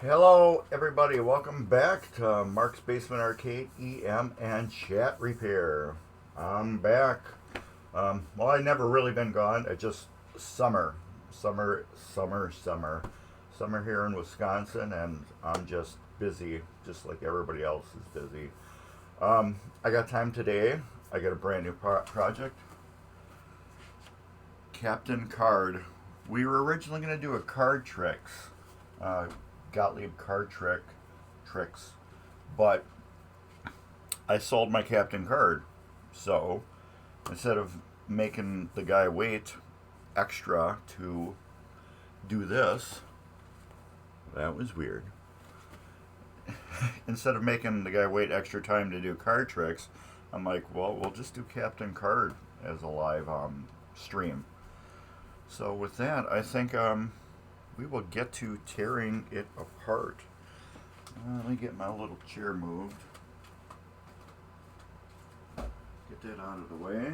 Hello, everybody. Welcome back to Mark's Basement Arcade EM and Chat Repair. I'm back. Well, I never really been gone. It just summer here in Wisconsin, and I'm just busy, just like everybody else is busy. I got time today. I got a brand new project. Captain Card. We were originally going to do a card tricks. Gottlieb card tricks, but I sold my Captain card. So instead of making the guy wait extra to do this, that was weird. Instead of making the guy wait extra time to do card tricks, I'm like, well, we'll just do Captain card as a live stream. So with that, I think we will get to tearing it apart. Let me get my little chair moved. Get that out of the way.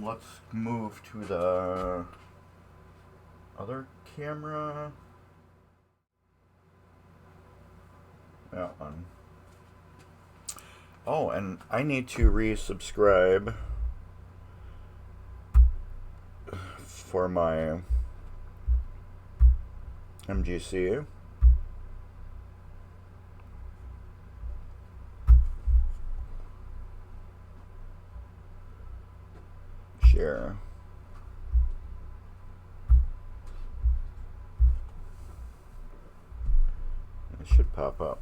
Let's move to the other camera. That one. Oh, and I need to resubscribe for my MGC. Share. It should pop up.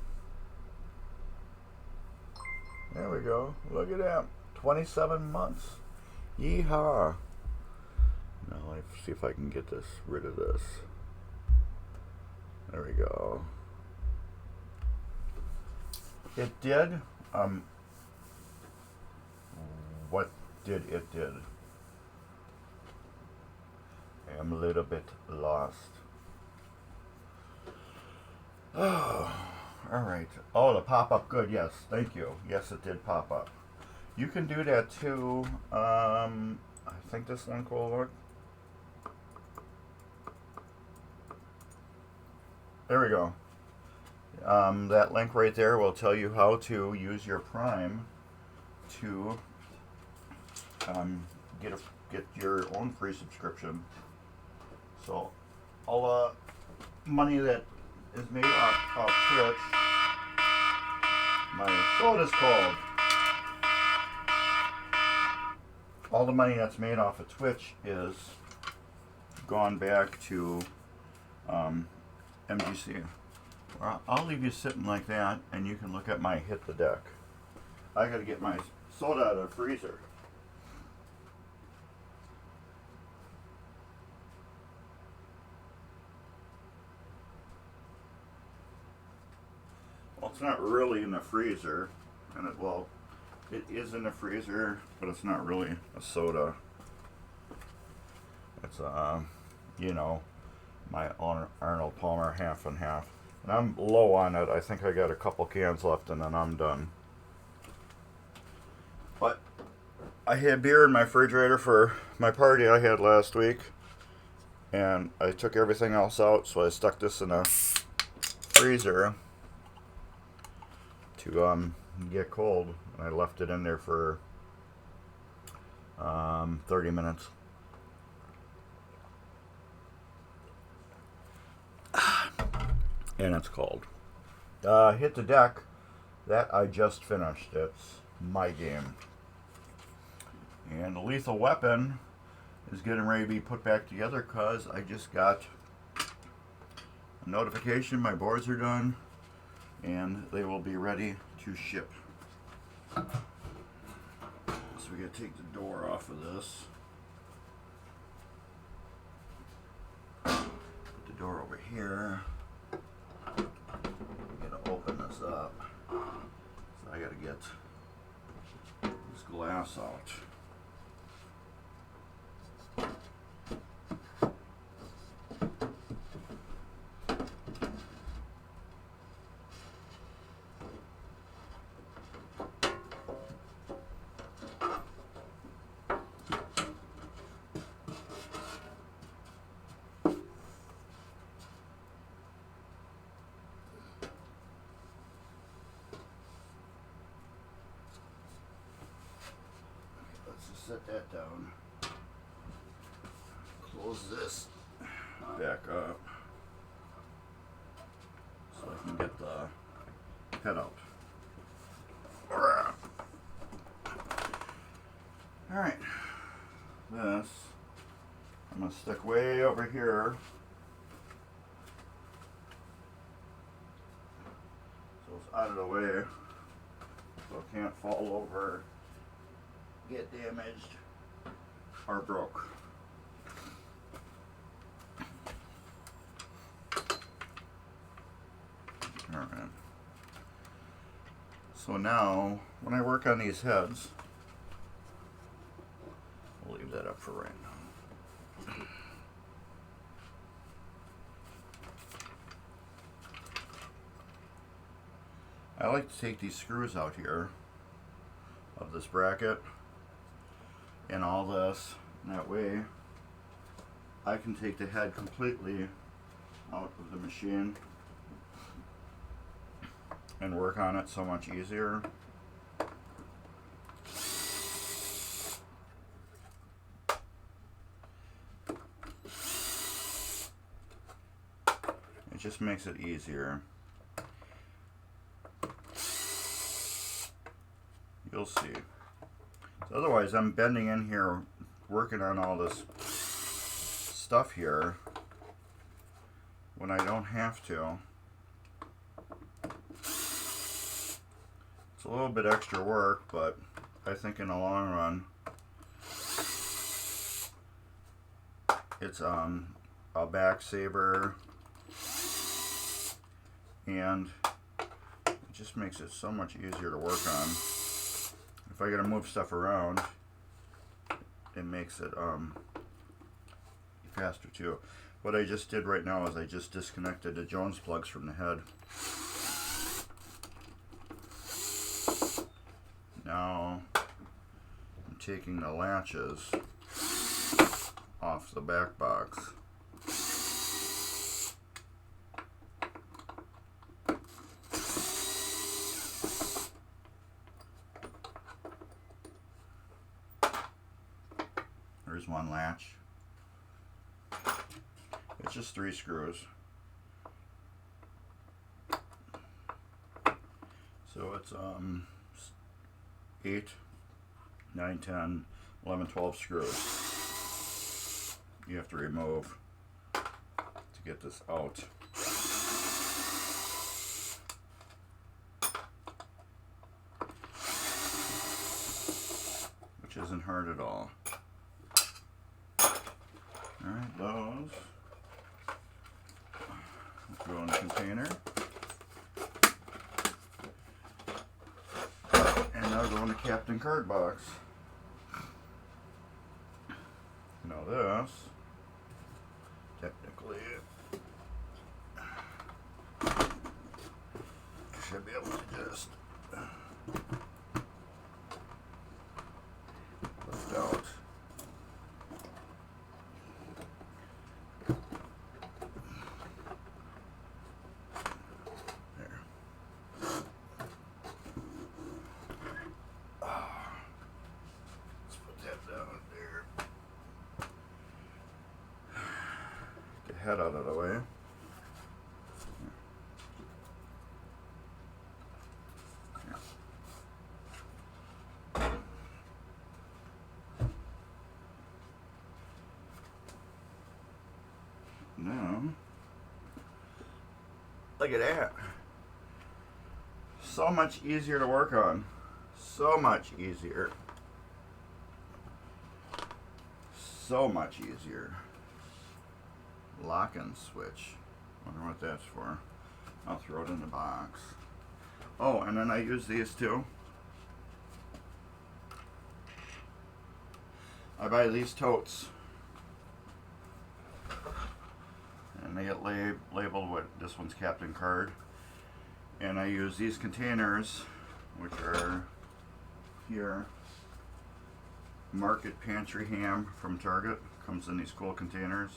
There we go. Look at that. 27 months. Yeehaw. Now let's see if I can get rid of this. There we go. It did. What did it did? I am a little bit lost. Oh, all right. Oh, the pop-up. Good. Yes. Thank you. Yes, it did pop up. You can do that too. I think this one will work. There we go. That link right there will tell you how to use your Prime to get your own free subscription. So all money that is made off Twitch. My soda's cold. All the money that's made off of Twitch is gone back to MGC. I'll leave you sitting like that, and you can look at my hit the deck. I gotta get my soda out of the freezer. Well, it's not really in the freezer, and it is in the freezer, but it's not really a soda. It's my Arnold Palmer half and half. And I'm low on it. I think I got a couple cans left and then I'm done. But I had beer in my refrigerator for my party I had last week. And I took everything else out, so I stuck this in a freezer to get cold. And I left it in there for 30 minutes. And it's called Hit the Deck. That I just finished. It's my game. And the Lethal Weapon is getting ready to be put back together because I just got a notification my boards are done and they will be ready to ship. So we gotta take the door off of this. Put the door over here. Open this up. So I gotta get this glass out. Let's set that down. Close this back up so I can get the head out. Alright, this I'm going to stick way over here so it's out of the way so it can't fall over, get damaged, or broke. Alright. So now, when I work on these heads, we'll leave that up for right now. I like to take these screws out here of this bracket and all this, and that way I can take the head completely out of the machine and work on it so much easier. It just makes it easier. You'll see. So otherwise, I'm bending in here, working on all this stuff here when I don't have to. It's a little bit extra work, but I think in the long run, it's a back saver, and it just makes it so much easier to work on. If I gotta move stuff around, it makes it faster too. What I just did right now is I just disconnected the Jones plugs from the head. Now I'm taking the latches off the back box. There's one latch. It's just 3 screws. So it's 8, 9, 10, 11, 12 screws you have to remove to get this out. Which isn't hard at all. Alright, those we'll throw in the container. And now go in the Captain card box. Now this, technically, should be able to just lift out. Head out of the way. Now, look at that. So much easier to work on. So much easier. So much easier. Lock and switch. Wonder what that's for. I'll throw it in the box. Oh, and then I use these too. I buy these totes. And they get labeled with this one's Captain card. And I use these containers, which are here. Market Pantry Ham from Target. Comes in these cool containers.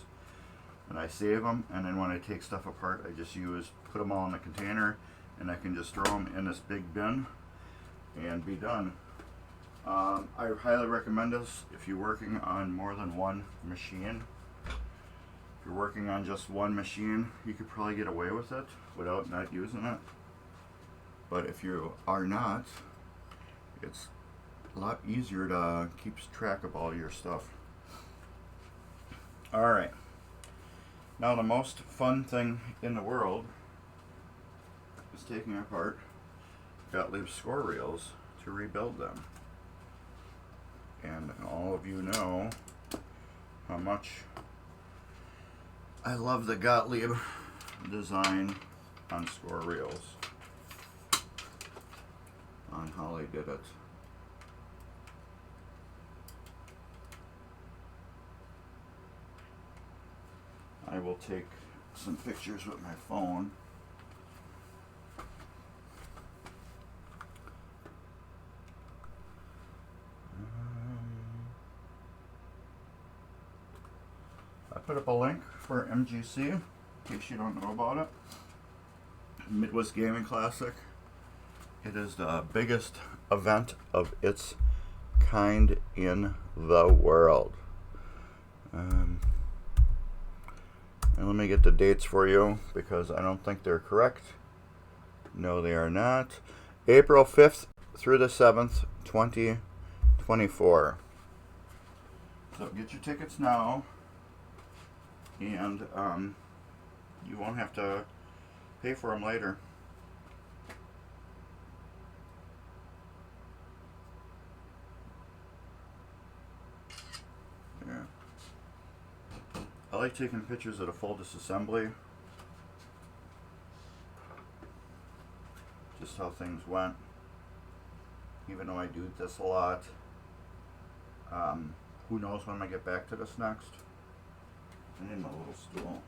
And I save them, and then when I take stuff apart, I just put them all in the container, and I can just throw them in this big bin and be done. I highly recommend this if you're working on more than one machine. If you're working on just one machine, you could probably get away with it without not using it. But if you are not, it's a lot easier to keep track of all your stuff. Alright, now the most fun thing in the world is taking apart Gottlieb score reels to rebuild them. And all of you know how much I love the Gottlieb design on score reels, on how they did it. I will take some pictures with my phone. I put up a link for MGC in case you don't know about it. Midwest Gaming Classic. It is the biggest event of its kind in the world. And let me get the dates for you because I don't think they're correct. No, they are not. April 5th through the 7th, 2024. So get your tickets now, and you won't have to pay for them later. Yeah. I like taking pictures of the full disassembly. Just how things went. Even though I do this a lot. Who knows when I get back to this next. I need my little stool.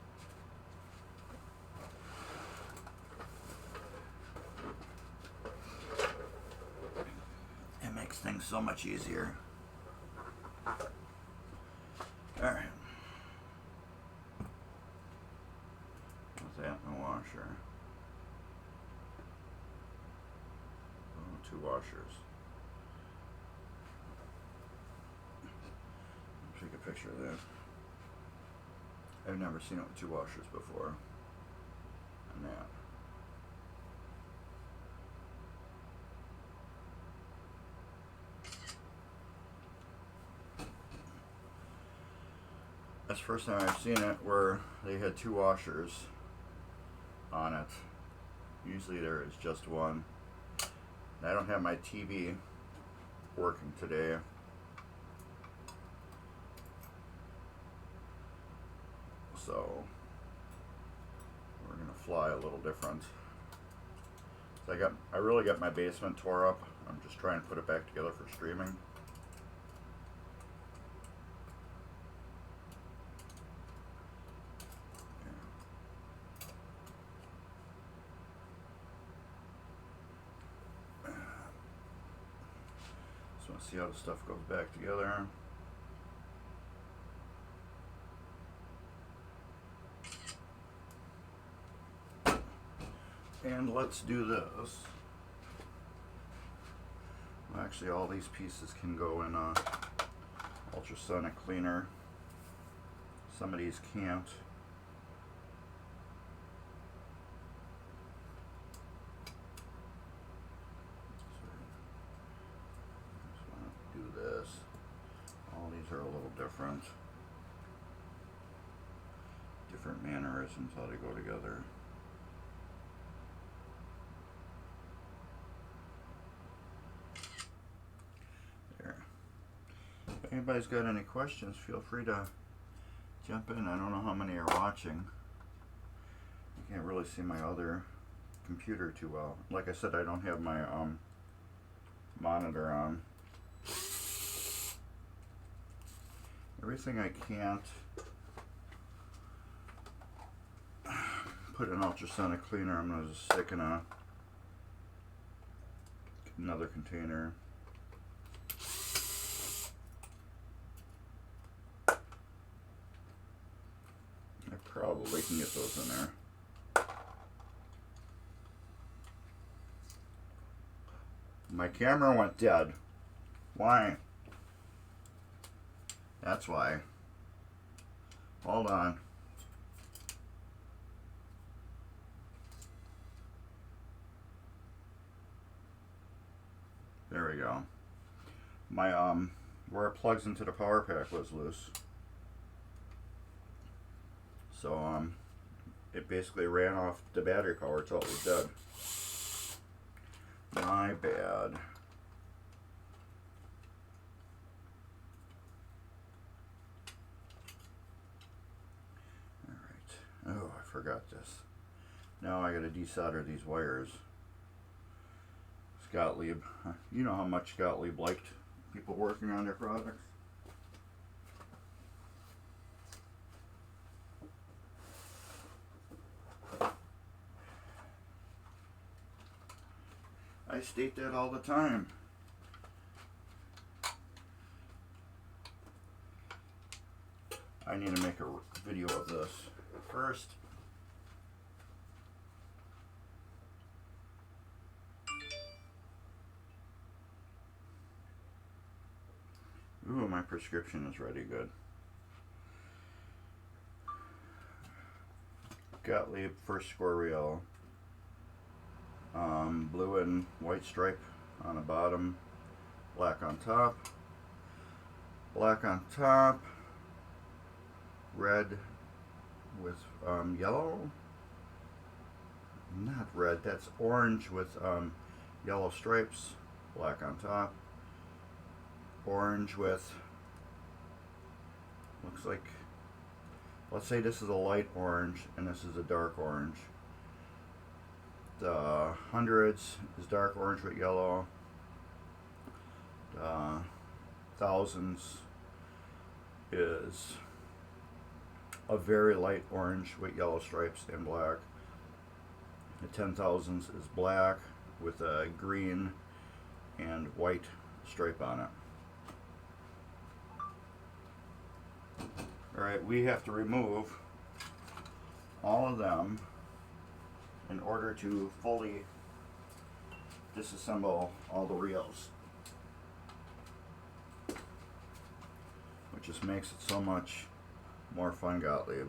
It makes things so much easier. Alright. What's that in the washer? Oh, 2 washers. Take a picture of that. I've never seen it with 2 washers before. And that. That's the first time I've seen it where they had 2 washers on it. Usually there is just one. And I don't have my TV working today. So we're gonna fly a little different. So I really got my basement tore up. I'm just trying to put it back together for streaming. Just want to see how the stuff goes back together. And let's do this. Well, actually, all these pieces can go in a ultrasonic cleaner. Some of these can't. Just want to do this. All these are a little different. Different mannerisms how they go together. If anybody's got any questions, feel free to jump in. I don't know how many are watching. You can't really see my other computer too well. Like I said, I don't have my monitor on. Everything I can't put in ultrasonic cleaner, I'm going to just stick in another container. Probably can get those in there. My camera went dead. Why? That's why. Hold on. There we go. My where it plugs into the power pack was loose. So it basically ran off the battery power till it was dead. My bad. Alright. Oh, I forgot this. Now I gotta desolder these wires. Gottlieb. You know how much Gottlieb liked people working on their products. I state that all the time. I need to make a video of this first. Ooh, my prescription is ready good. Gottlieb first score reel. Blue and white stripe on the bottom, black on top, black on top, red with yellow. Not red, that's orange with yellow stripes, black on top, orange with, looks like, let's say this is a light orange and this is a dark orange. The hundreds is dark orange with yellow. The thousands is a very light orange with yellow stripes and black. The 10,000s is black with a green and white stripe on it. Alright, we have to remove all of them in order to fully disassemble all the reels, which just makes it so much more fun, Gottlieb.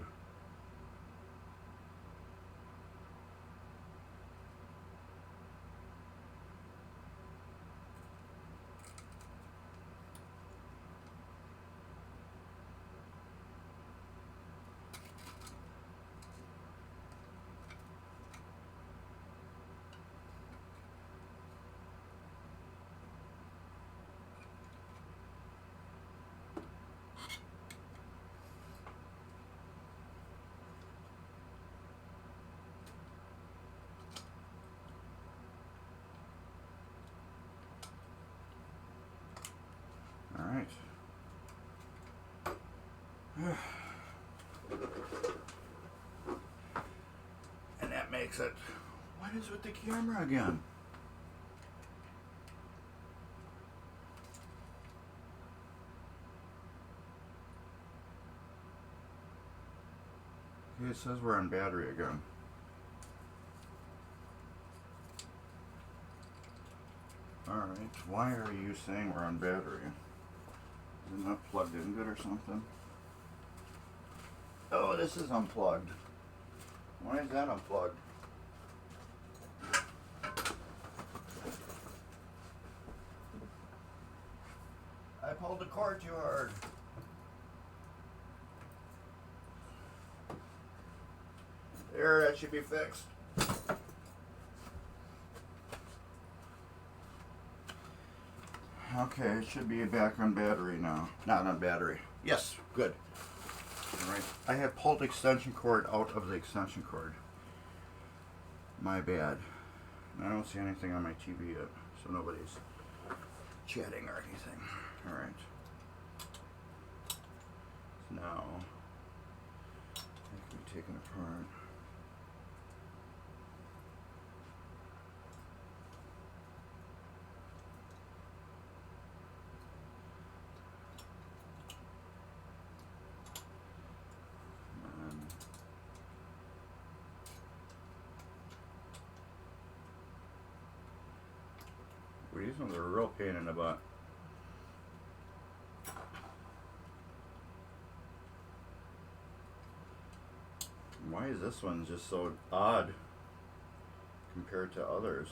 Alright. And that makes it... What is with the camera again? Okay, it says we're on battery again. Alright, why are you saying we're on battery? Isn't that plugged in good or something? Oh, this is unplugged. Why is that unplugged? I pulled the cord too hard. There, that should be fixed. Okay, it should be back on battery now. Not on battery. Yes, good. Alright, I have pulled the extension cord out of the extension cord. My bad. I don't see anything on my TV yet, so nobody's chatting or anything. Alright. Now, it can be taken apart. These ones are a real pain in the butt. Why is this one just so odd compared to others?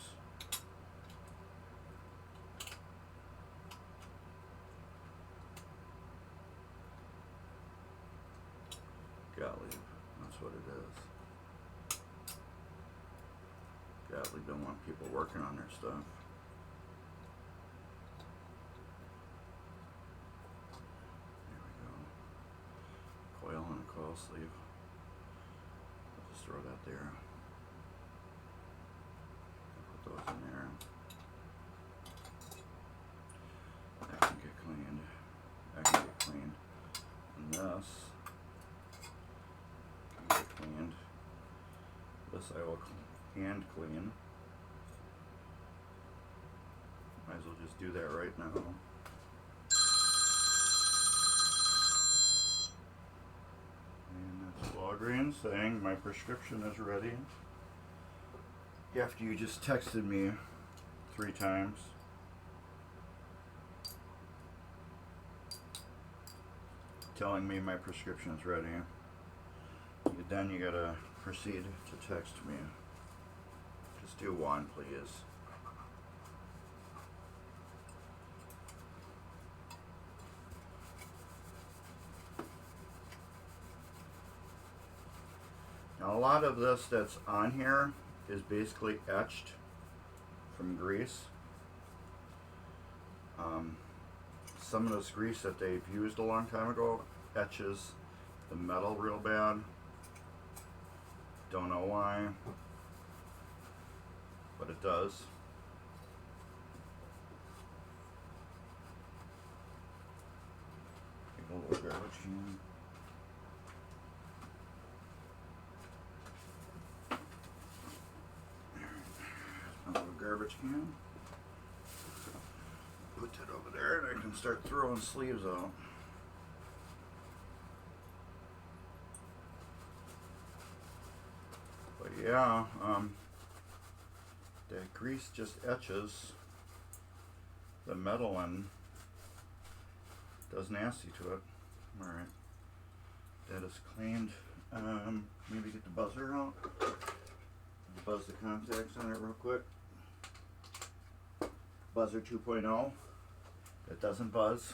Gottlieb, that's what it is. Gottlieb don't want people working on their stuff. There we go. Coil and a coil sleeve. I'll just throw that there. Put those in there. That can get cleaned. That can get cleaned. And this can get cleaned. This I will hand clean. Might as well just do that right now. And that's Walgreens saying my prescription is ready. After you just texted me 3 times. Telling me my prescription is ready. Then you gotta proceed to text me. Just do 1, please. Now a lot of this that's on here is basically etched from grease. Some of this grease that they've used a long time ago etches the metal real bad. Don't know why, but it does. Take a little garbage can. A little garbage can. Put that over there and I can start throwing sleeves out. But yeah, that grease just etches the metal and does nasty to it. Alright, that is cleaned. Maybe get the buzzer out. Buzz the contacts on it real quick. Buzzer 2.0. It doesn't buzz.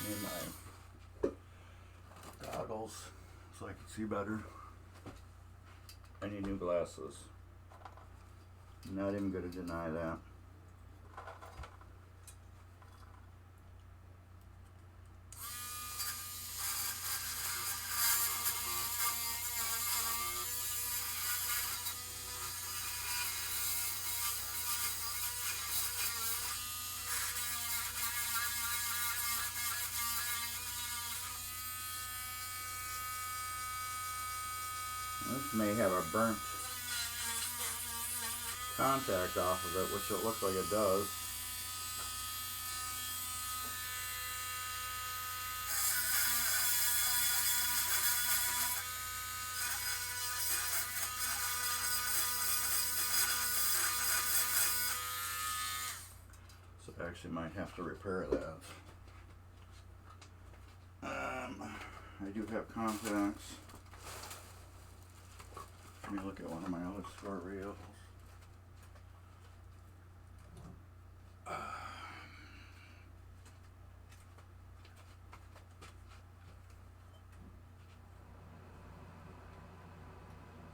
Need my goggles so I can see better. I need new glasses. Not even going to deny that. This may have a burnt contact off of it, which it looks like it does. So I actually might have to repair that. I do have contacts. Let me look at one of my other score reels.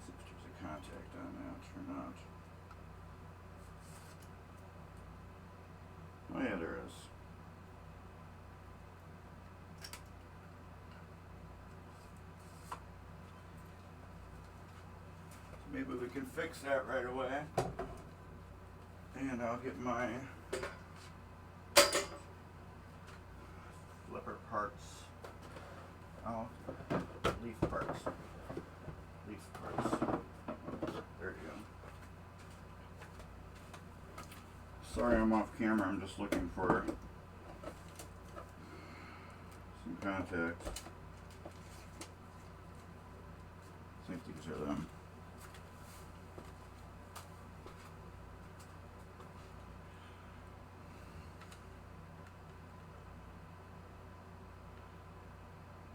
See if there's a contact on that or not. Oh yeah, there is. Maybe we can fix that right away. And I'll get my flipper parts out. Leaf parts. Leaf parts. There you go. Sorry I'm off camera, I'm just looking for some some contacts. I think these are them.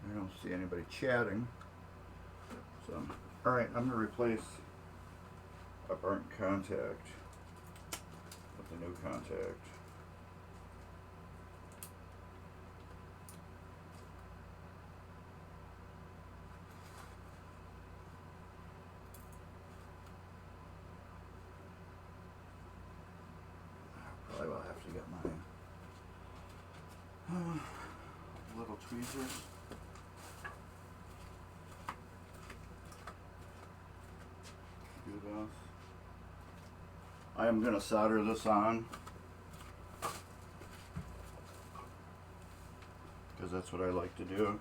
I don't see anybody chatting. So, alright, I'm going to replace a burnt contact with a new contact. Probably will have to get my little tweezers. Do this. I am going to solder this on because that's what I like to do.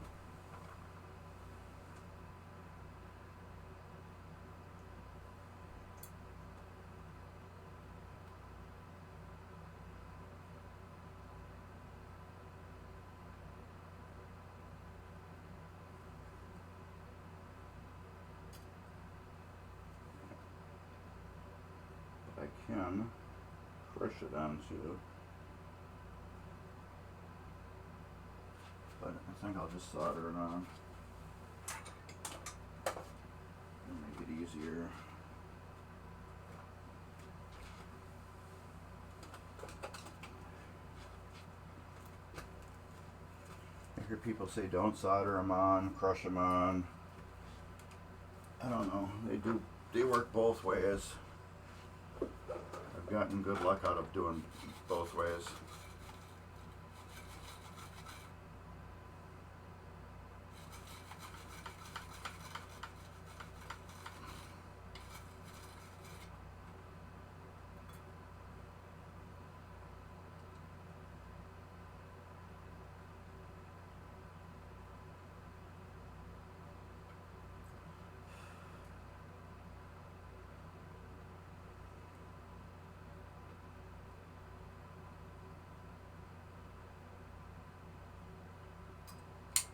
I can crush it onto, but I think I'll just solder it on and make it easier. I hear people say don't solder them on, crush them on. I don't know, they work both ways. I've gotten good luck out of doing both ways.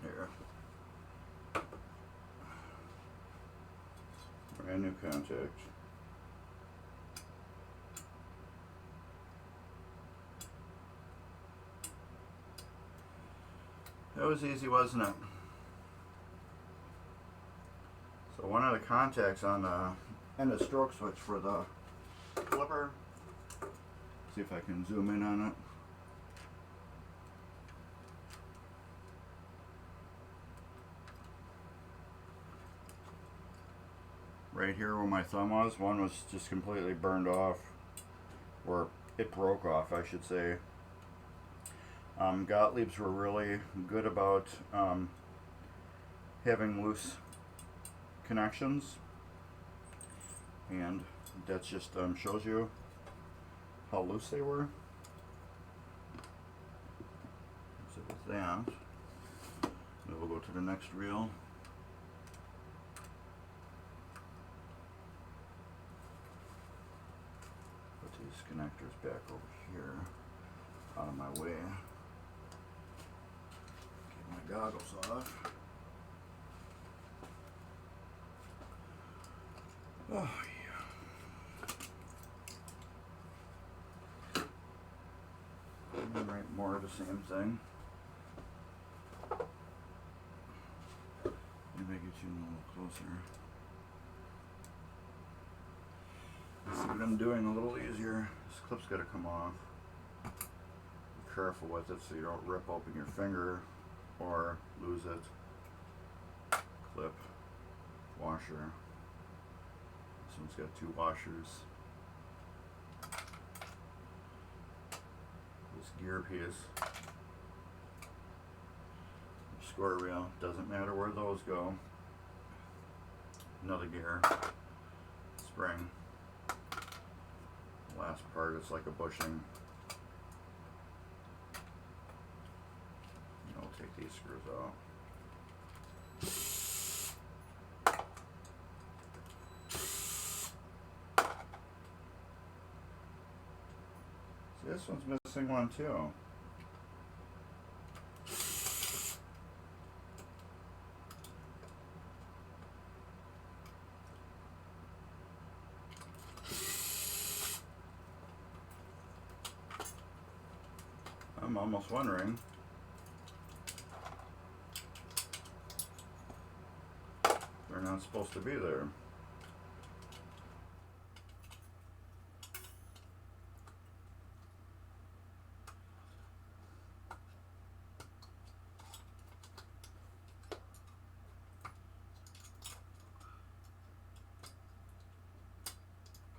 Here. Brand new contact. That was easy, wasn't it? So one of the contacts on the end of stroke switch for the clipper. See if I can zoom in on it. Right here where my thumb was, one was just completely burned off, or it broke off, I should say. Gottlieb's were really good about having loose connections, and that just shows you how loose they were. So with that, then we'll go to the next reel. Connectors back over here out of my way. Get my goggles off. Oh yeah. And right, more of the same thing. Maybe get you a little closer. See what I'm doing a little easier. This clip's got to come off. Be careful with it so you don't rip open your finger or lose it. Clip, washer. This one's got 2 washers. This gear piece. Square reel. Doesn't matter where those go. Another gear. Spring. Last part is like a bushing. I'll take these screws out. See, this one's missing one too. I'm almost wondering. They're not supposed to be there.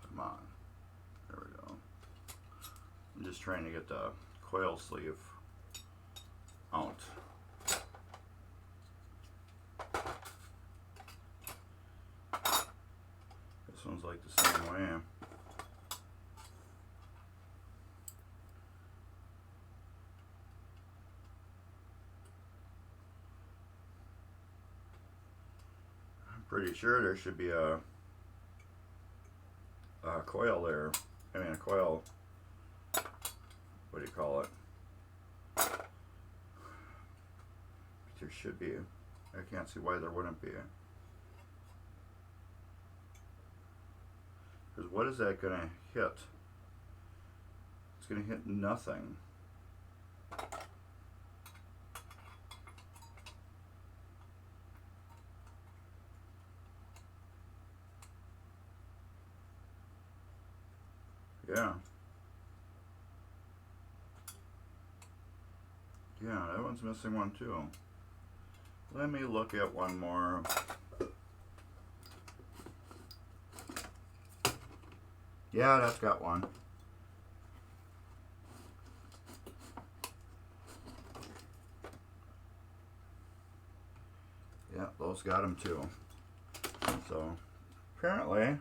Come on. There we go. I'm just trying to get the coil sleeve out. This one's like the same way. I'm pretty sure there should be a coil there. I mean a coil, what do you call it? There should be. I can't see why there wouldn't be. Because what is that going to hit? It's going to hit nothing. Yeah. Yeah, that one's missing one too. Let me look at one more. Yeah, that's got one. Yeah, those got them too. So apparently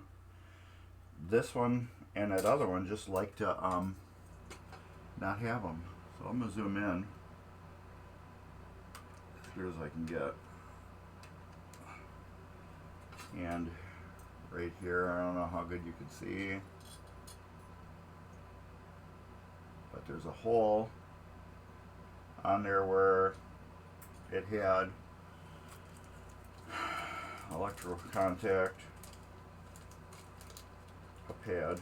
this one and that other one just like to not have them. So I'm gonna zoom in as clear as I can get. And right here, I don't know how good you can see, but there's a hole on there where it had electrical contact, a pad,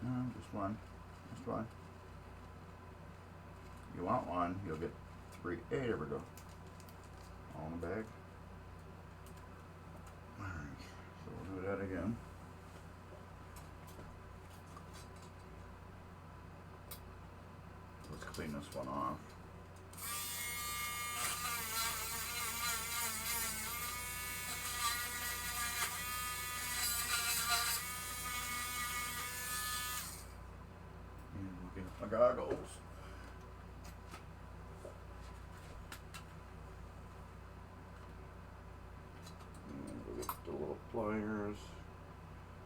no, just one, just one. You want one, you'll get three. Hey, there we go. All in the bag. Alright, so we'll do that again. Let's clean this one off. And we'll get my goggles. The little pliers.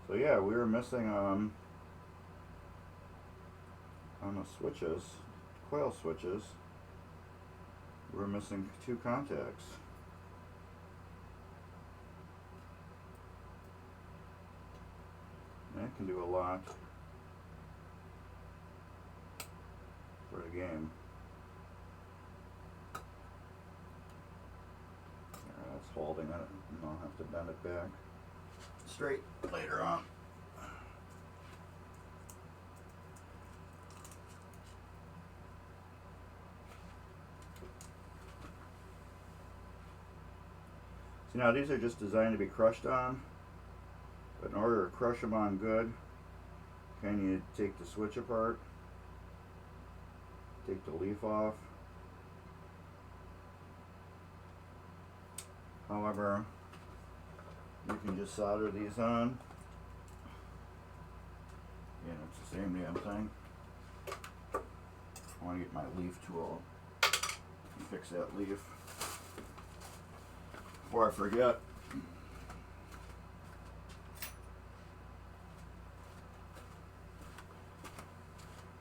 So yeah, we were missing on the switches, coil switches. We were missing two contacts. That can do a lot for the game. That's holding it, and I'll have to bend it back straight later on. See, now these are just designed to be crushed on, but in order to crush them on good, you take the switch apart, take the leaf off. However, you can just solder these on, and it's the same damn thing. I want to get my leaf tool and fix that leaf before I forget.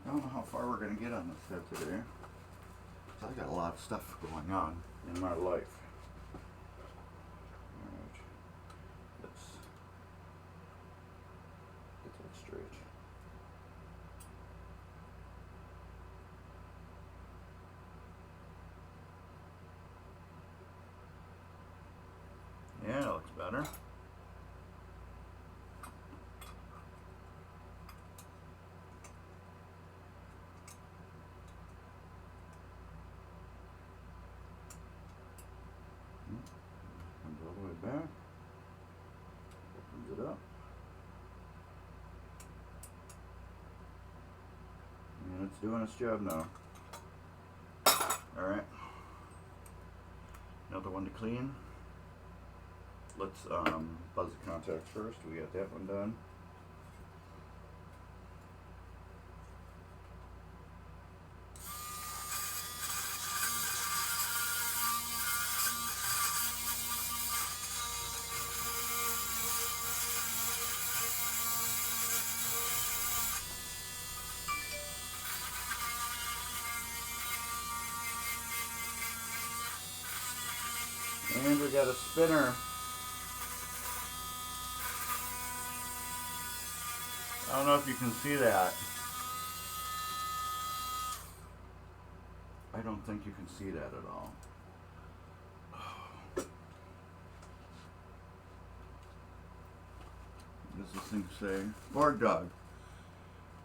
I don't know how far we're going to get on this set today. So I got a lot of stuff going on in my life. Let's get that straight. Yeah, that looks better. it's doing its job now. Alright. Another one to clean. Let's buzz the contacts first. We got that one done. And we got a spinner. I don't know if you can see that. I don't think you can see that at all. What does this thing say? Borg dog.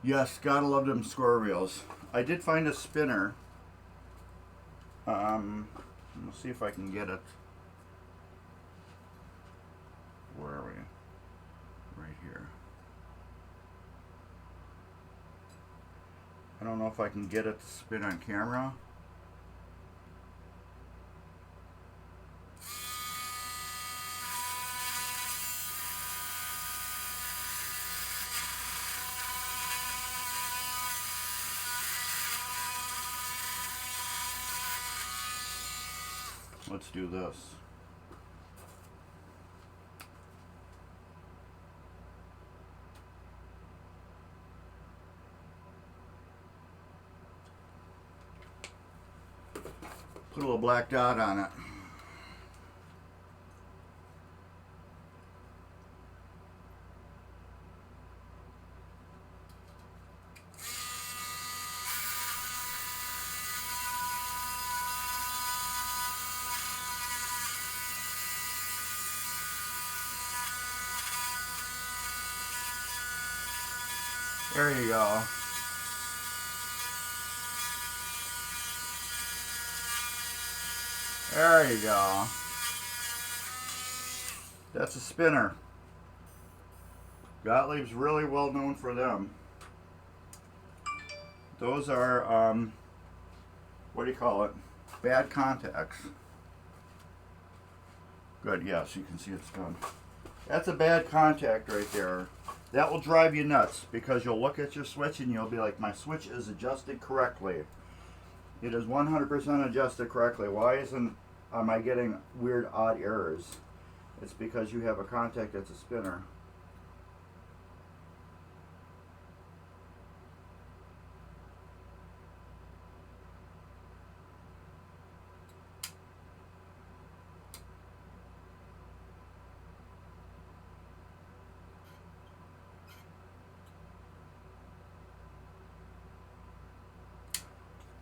Yes, gotta love them square wheels. I did find a spinner. Let's see if I can get it. Where are we? Right here. I don't know if I can get it to spin on camera. Let's do this. Put a little black dot on it. There you go. There you go. That's a spinner. Gottlieb's really well known for them. Those are, what do you call it? Bad contacts. Good, yes, you can see it's done. That's a bad contact right there. That will drive you nuts because you'll look at your switch and you'll be like, my switch is adjusted correctly. It is 100% adjusted correctly. Why am I getting weird, odd errors? It's because you have a contact that's a spinner.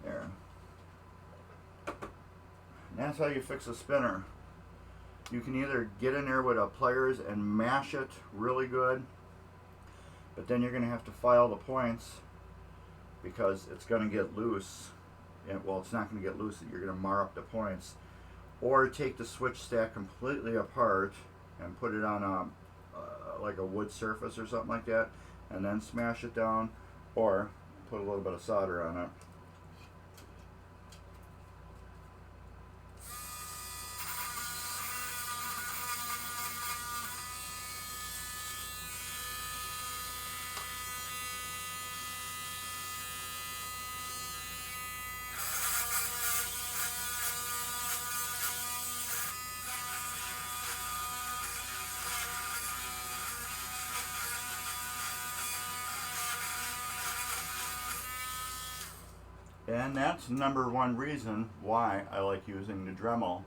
There. And that's how you fix a spinner. You can either get in there with a pliers and mash it really good, but then you're going to have to file the points because it's going to get loose. And, well, it's not going to get loose. You're going to mar up the points. Or take the switch stack completely apart and put it on like a wood surface or something like that, and then smash it down, or put a little bit of solder on it. And that's number one reason why I like using the Dremel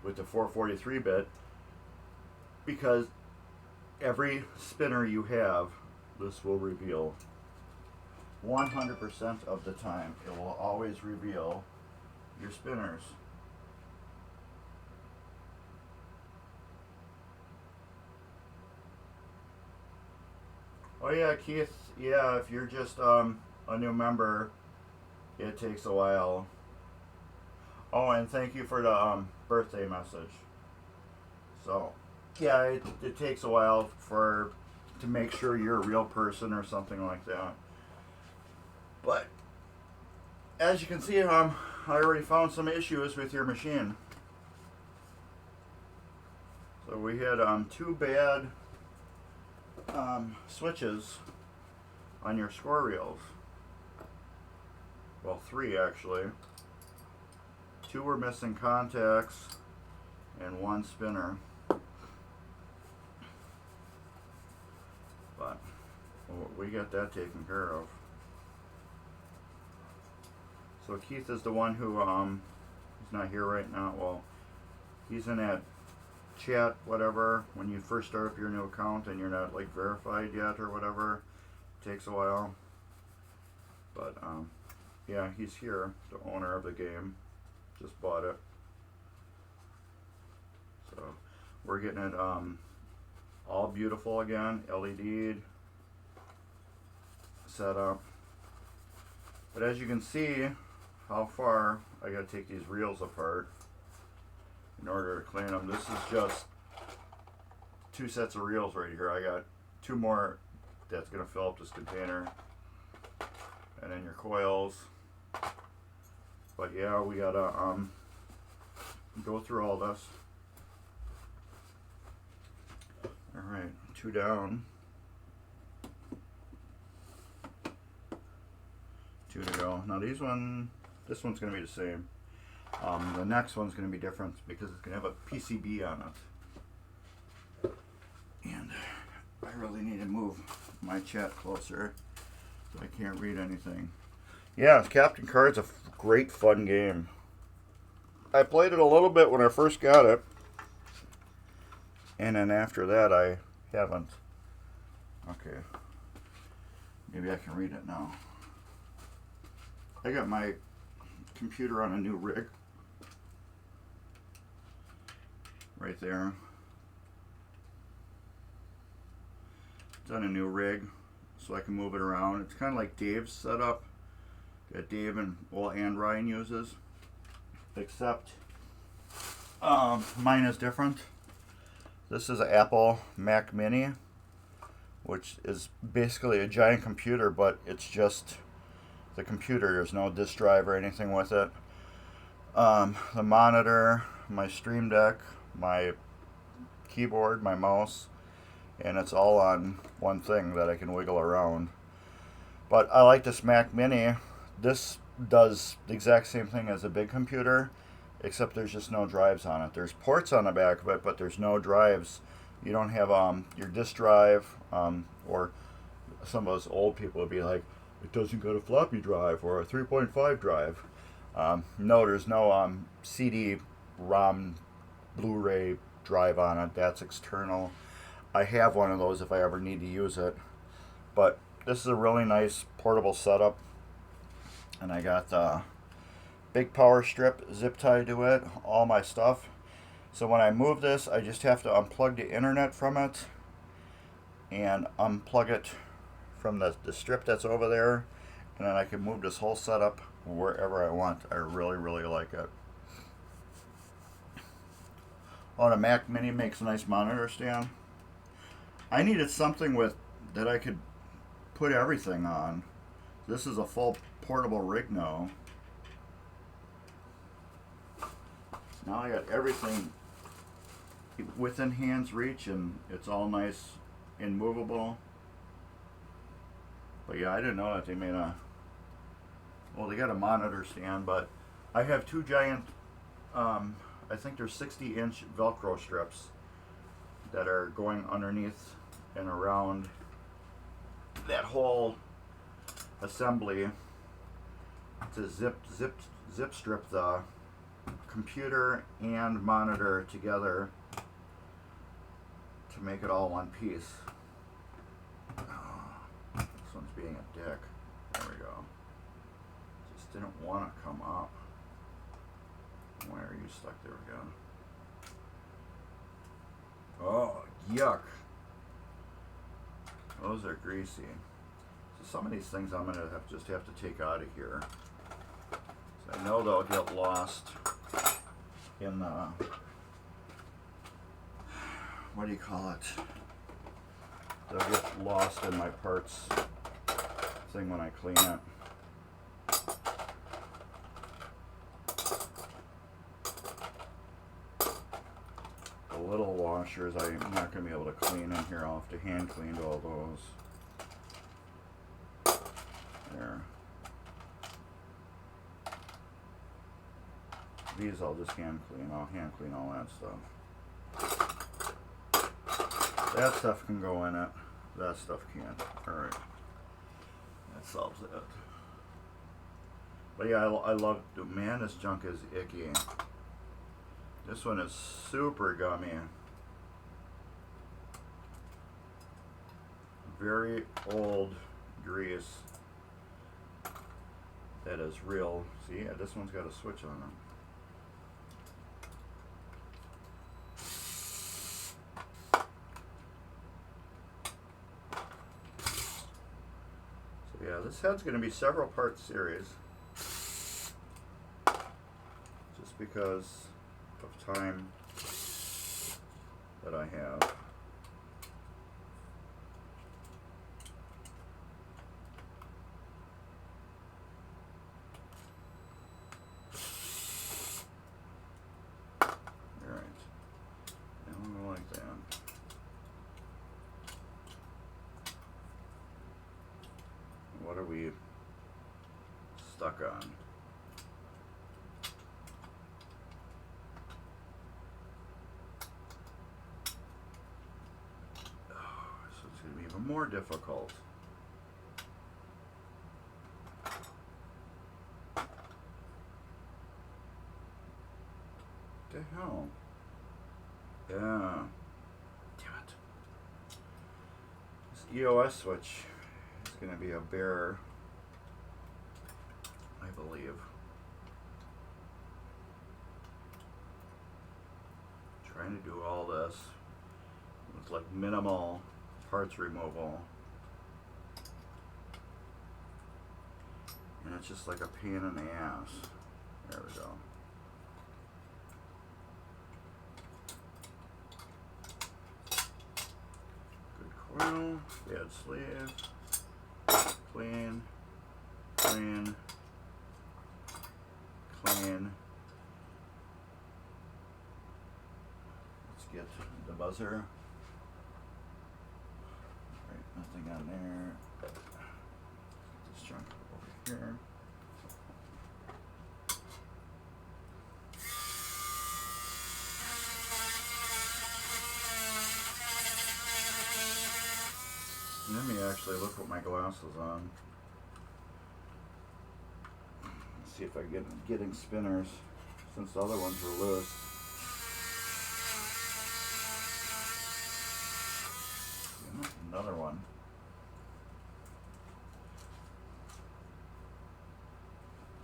with the 443-bit, because every spinner you have, this will reveal 100% of the time. It will always reveal your spinners. Oh yeah, Keith, yeah, if you're just a new member, it takes a while. Oh, and thank you for the birthday message. So, yeah, it takes a while to make sure you're a real person or something like that. But as you can see, I already found some issues with your machine. So we had two bad switches on your score reels. Well, three actually. Two were missing contacts and one spinner. But we got that taken care of. So Keith is the one who he's not here right now. Well, he's in that chat, whatever, when you first start up your new account and you're not like verified yet or whatever. It takes a while. But yeah, he's here, the owner of the game. Just bought it. So we're getting it all beautiful again, LED'd, set up. But as you can see how far I gotta take these reels apart in order to clean them. This is just two sets of reels right here. I got two more that's gonna fill up this container, and then your coils. But yeah, we gotta go through all this. Alright, two down. Two to go. Now this one's going to be the same. The next one's going to be different because it's going to have a PCB on it. And I really need to move my chat closer so I can't read anything. Yeah, Captain Card's a great fun game. I played it a little bit when I first got it. And then after that I haven't. Okay. Maybe I can read it now. I got my computer on a new rig. Right there. It's on a new rig, so I can move it around. It's kind of like Dave's setup that Dave and Ryan uses, except mine is different. This is an Apple Mac Mini, which is basically a giant computer, but it's just the computer. There's no disk drive or anything with it. The monitor, my Stream Deck, my keyboard, my mouse, and it's all on one thing that I can wiggle around. But I like this Mac Mini. This does the exact same thing as a big computer, except there's just no drives on it. There's ports on the back of it, but there's no drives. You don't have your disk drive, or some of us old people would be like, it doesn't got a floppy drive or a 3.5 drive. No, there's no CD-ROM Blu-ray drive on it. That's external. I have one of those if I ever need to use it. But this is a really nice portable setup. And I got the big power strip zip tied to it, all my stuff. So when I move this, I just have to unplug the internet from it and unplug it from the strip that's over there, and then I can move this whole setup wherever I want. I really, really like it. Oh, the Mac Mini makes a nice monitor stand. I needed something that I could put everything on. This is a full portable rig now. Now I got everything within hand's reach, and it's all nice and movable. But yeah, I didn't know that they made they got a monitor stand, but I have two giant, I think they're 60-inch Velcro strips that are going underneath and around that whole assembly to zip strip the computer and monitor together to make it all one piece. This one's being a dick. There we go. Just didn't want to come up. Why are you stuck there again? Oh, yuck. Those are greasy. So some of these things I'm gonna just have to take out of here. So I know they'll get lost in the, what do you call it? They'll get lost in my parts thing when I clean it. washers I'm not going to be able to clean in here. I'll have to hand clean all those. There. These I'll just hand clean. I'll hand clean all that stuff. That stuff can go in it. That stuff can't. Alright. That solves it. But yeah, I love, man, this junk is icky. This one is super gummy. Very old grease. That is real. See, yeah, this one's got a switch on it. So yeah, this head's going to be several part series. Just because of time that I have. What are we stuck on? Oh, so it's going to be even more difficult. What the hell? Yeah. Damn it. This EOS switch is going to be a bear, I believe. Trying to do all this with like minimal parts removal. And it's just like a pain in the ass. There we go. Coil, bad sleeve, clean, clean, clean. Let's get the buzzer. Right, nothing on there. Get this junk over here. Let me actually look with my glasses on. Let's see if I get getting spinners since the other ones were loose. Another one.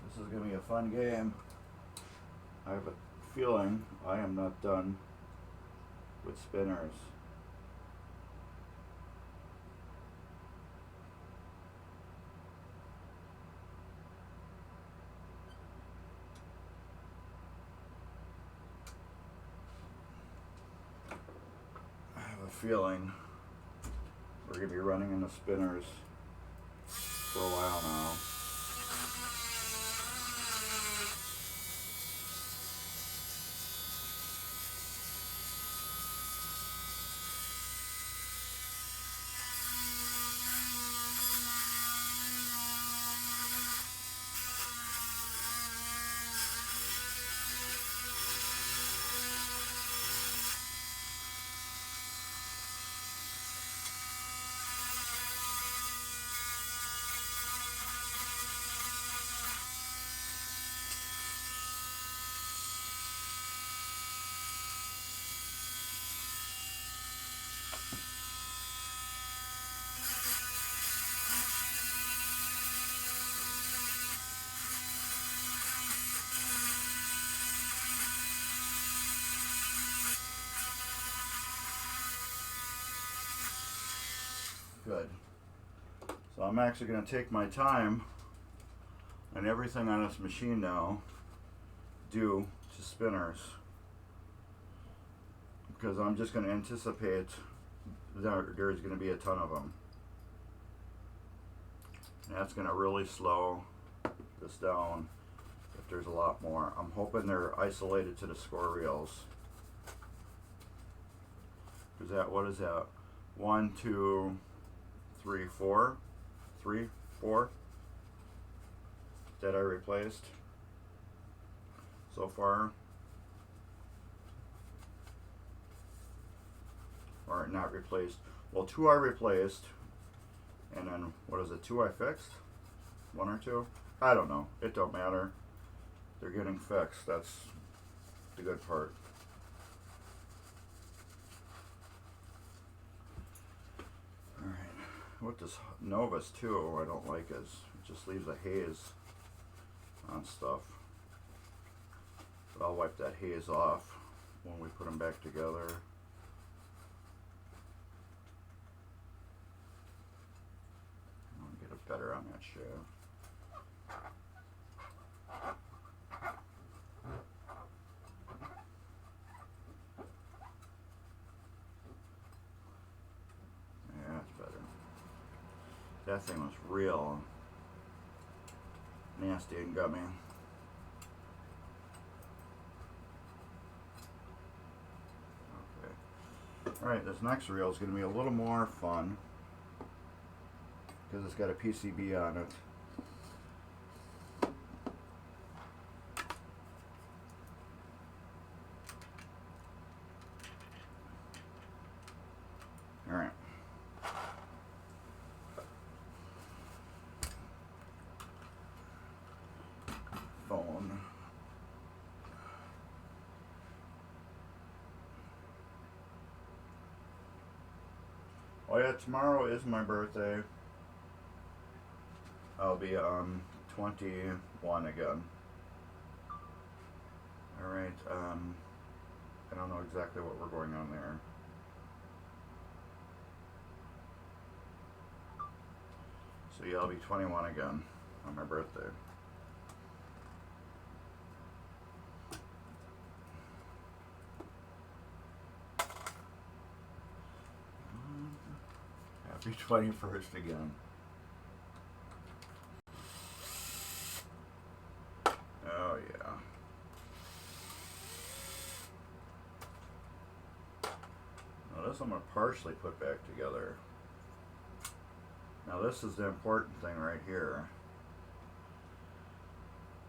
This is going to be a fun game. I have a feeling I am not done with spinners. Feeling we're going to be running into spinners for a while now. Good. So I'm actually going to take my time and everything on this machine now due to spinners, because I'm just going to anticipate that there's going to be a ton of them. And that's going to really slow this down if there's a lot more. I'm hoping they're isolated to the score reels. Is that, what is that? 1, 2, 3, 4. 3, 4 that I replaced so far. Or not replaced. Well, 2 I replaced. And then, what is it, 2 I fixed? 1 or 2? I don't know. It don't matter. They're getting fixed. That's the good part. Alright. What this Novus too, I don't like, is it just leaves a haze on stuff. But I'll wipe that haze off when we put them back together. Better on that shaft. Yeah, that's better. That thing was real nasty and gummy. Okay. Alright, this next reel is going to be a little more fun, because it's got a PCB on it. Alright. Phone. Oh yeah, tomorrow is my birthday. I'll be 21 again. Alright, I don't know exactly what we're going on there. So yeah, I'll be 21 again on my birthday. Happy 21st again. Oh yeah. Now this I'm going to partially put back together. Now this is the important thing right here.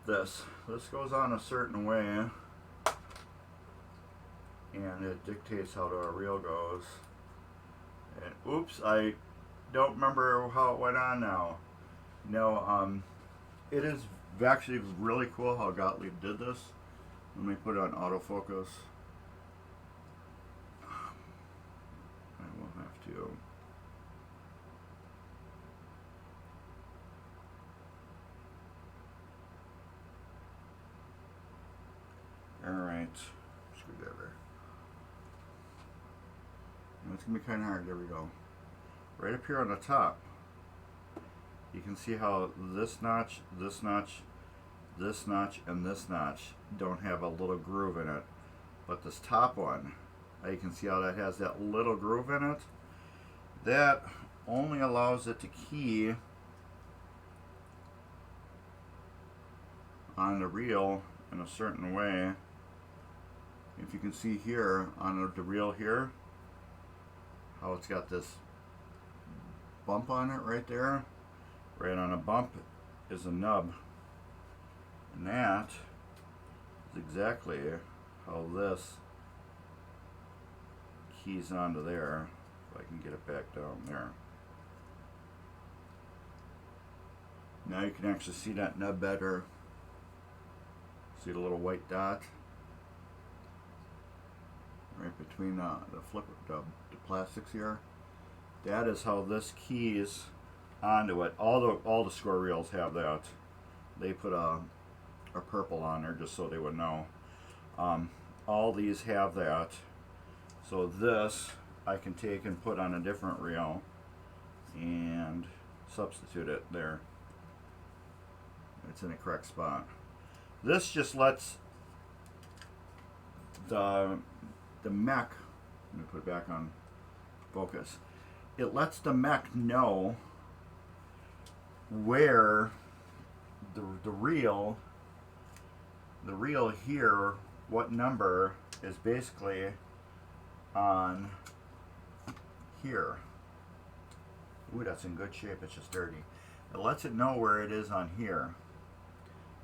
This goes on a certain way, and it dictates how the reel goes. And oops, I don't remember how it went on now. No, it is actually really cool how Gottlieb did this. Let me put it on autofocus. I will have to. Alright, screwdriver. It's going to be kind of hard. There we go. Right up here on the top, you can see how this notch, this notch, this notch, and this notch don't have a little groove in it. But this top one, you can see how that has that little groove in it. That only allows it to key on the reel in a certain way. If you can see here on the reel here, how it's got this bump on it right there. Right on a bump is a nub. And that is exactly how this keys onto there. If I can get it back down there. Now you can actually see that nub better. See the little white dot? Right between the plastics here. That is how this keys onto it. All the square reels have that. They put a purple on there just so they would know. All these have that. So this I can take and put on a different reel and substitute it there. It's in the correct spot. This just lets the mech, let me put it back on focus. It lets the mech know where the reel here, what number is basically on here. Ooh, that's in good shape. It's just dirty. It lets it know where it is on here.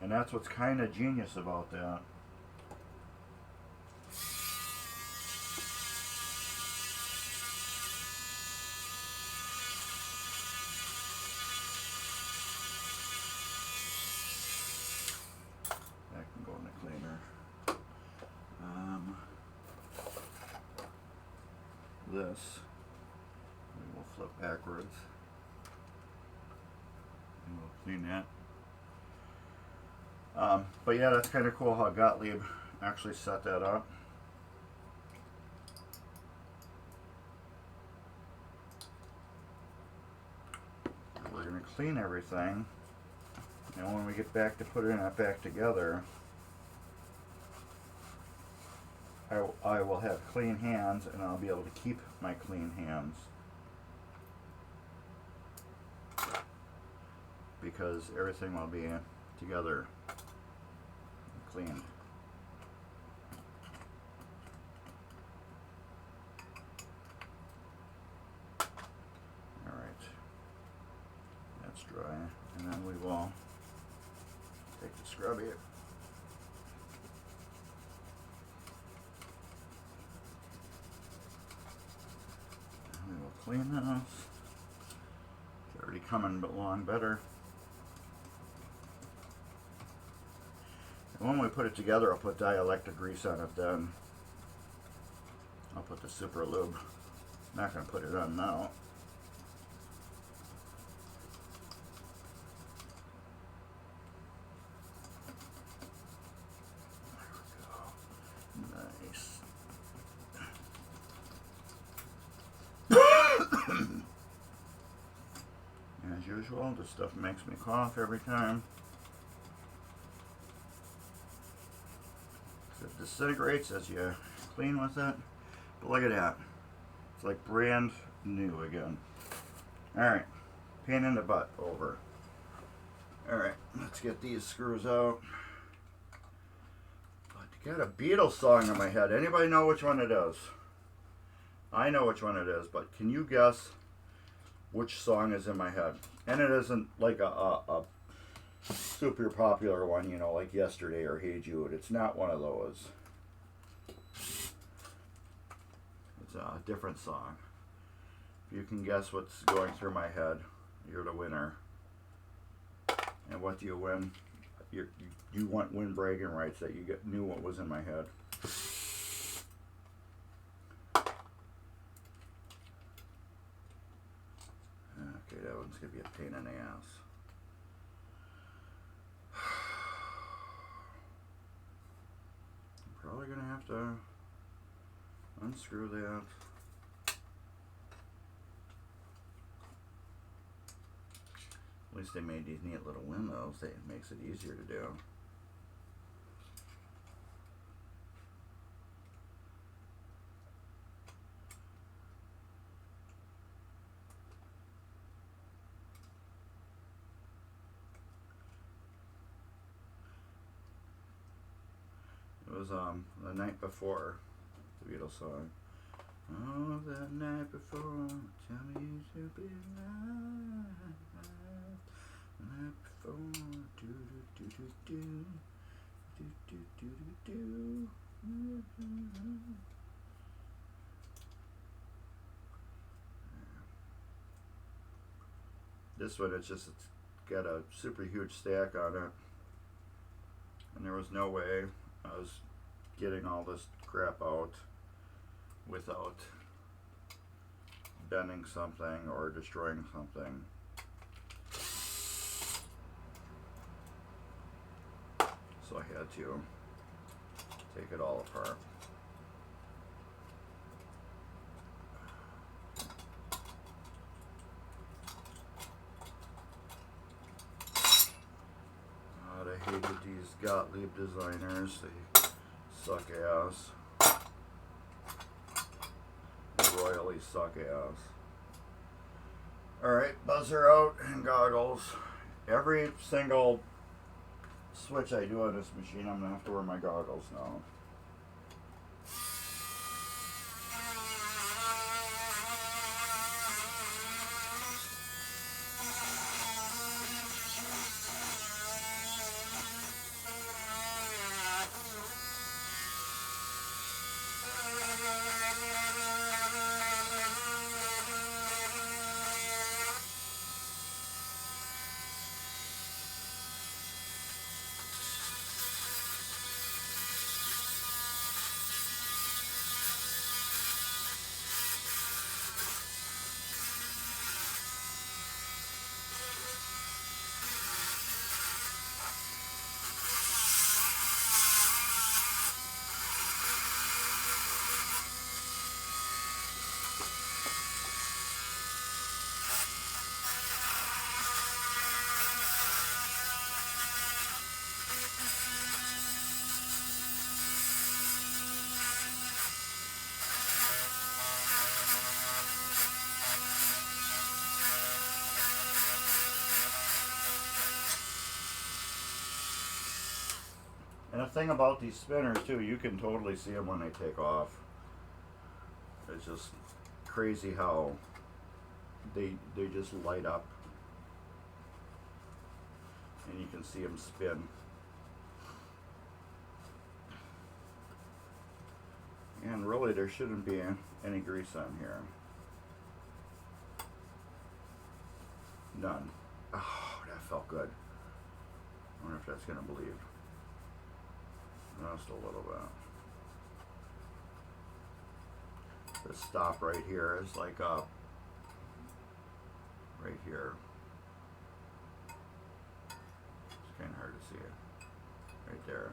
And that's what's kind of genius about that. That can go in the cleaner. This we will flip backwards and we'll clean that. But yeah, that's kind of cool how Gottlieb actually set that up. We're going to clean everything, and when we get back to putting it back together, I will have clean hands, and I'll be able to keep my clean hands because everything will be together and cleaned. Alright, that's dry, and then we will take the scrubby. We will clean this. It's already coming along better. And when we put it together, I'll put dielectric grease on it then. I'll put the super lube. I'm not going to put it on now. There we go. Nice. As usual, this stuff makes me cough every time. It disintegrates as you clean with it. But look at that. It's like brand new again. Alright, pain in the butt over. Alright, let's get these screws out. But I got a Beatles song in my head. Anybody know which one it is? I know which one it is, but can you guess which song is in my head? And it isn't like a super popular one, you know, like Yesterday or Hey Jude. It's not one of those. It's a different song. If you can guess what's going through my head, you're the winner. And what do you win? You want win bragging rights that you knew what was in my head. Okay, that one's going to be a pain in the ass. I'm probably going to have to unscrew that. At least they made these neat little windows. That makes it easier to do. It was the night before the Beatles song. Oh, the night before, tell me you should be alive. The night before, do do do do do do do do do. This one, it's got a super huge stack on it, and there was no way I was getting all this crap out without bending something or destroying something. So I had to take it all apart. God, I hated these Gottlieb designers. They suck ass. Royally suck ass. Alright, buzzer out and goggles. Every single switch I do on this machine, I'm going to have to wear my goggles now. And the thing about these spinners too, you can totally see them when they take off. It's just crazy how they just light up, and you can see them spin. And really, there shouldn't be any grease on here. None. Oh, that felt good. I wonder if that's gonna bleed. Just a little bit. The stop right here is like up. Right here. It's kind of hard to see it. Right there.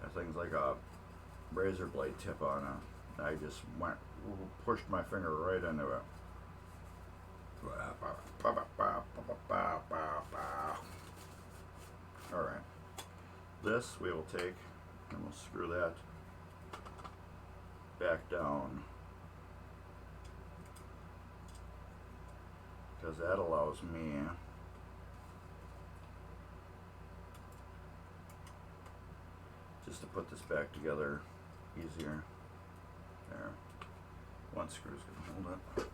That thing's like a razor blade tip on it. I just pushed my finger right into it. Alright. This we will take and we'll screw that back down, because that allows me just to put this back together easier. There. One screw's gonna hold it.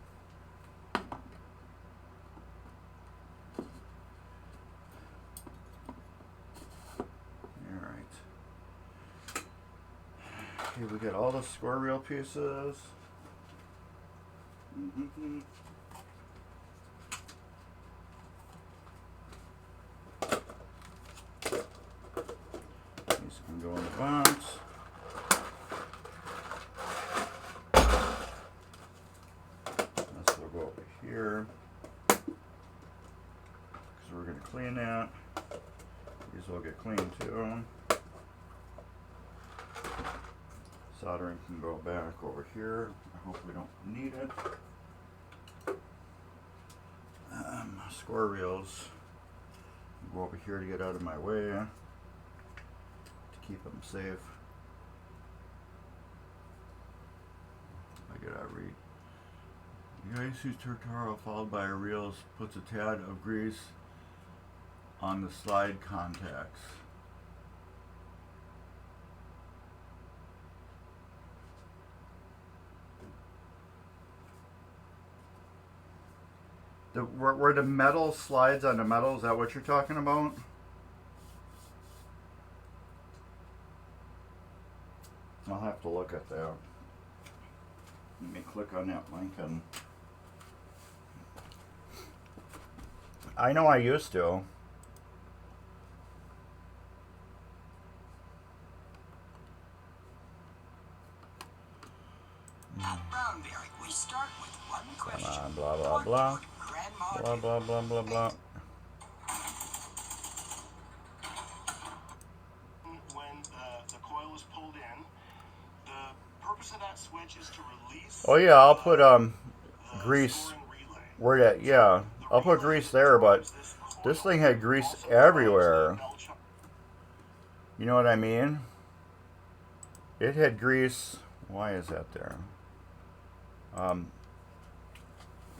Okay, we got all the square reel pieces. These can go in the box. This will go over here, because we're going to clean that. These will get clean too. Soldering can go back over here. I hope we don't need it. Square reels go over here to get out of my way, to keep them safe. I gotta read. The ice whose Turtaro followed by reels puts a tad of grease on the slide contacts. Where the metal slides on the metal, is that what you're talking about? I'll have to look at that. Let me click on that link and I know I used to. We start with one question. Come on, blah blah blah. Blah blah blah blah blah. When the coil is pulled in, the purpose of that switch is to release. Oh yeah, I'll put grease where that, yeah, I'll put grease there, but this thing had grease everywhere. You know what I mean? It had grease. Why is that there?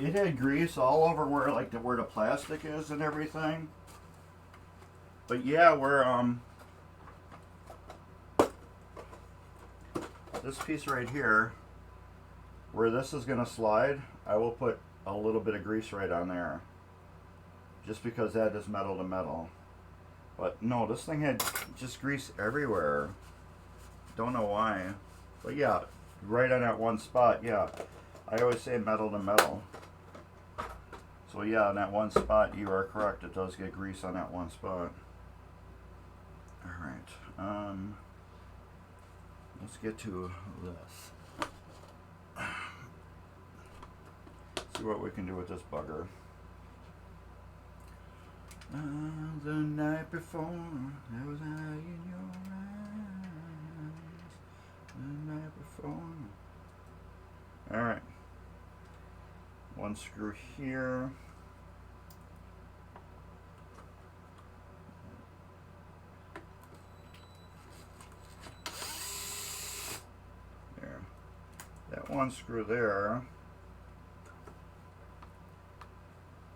It had grease all over where where the plastic is and everything. But yeah, where this piece right here, where this is gonna slide, I will put a little bit of grease right on there, just because that is metal to metal. But no, this thing had just grease everywhere. Don't know why, but yeah, right on that one spot. Yeah, I always say metal to metal. So yeah, on that one spot, you are correct. It does get grease on that one spot. All right. Let's get to this. See what we can do with this bugger. The night before, there was an eye in your eyes. The night before. All right. One screw here. There. That one screw there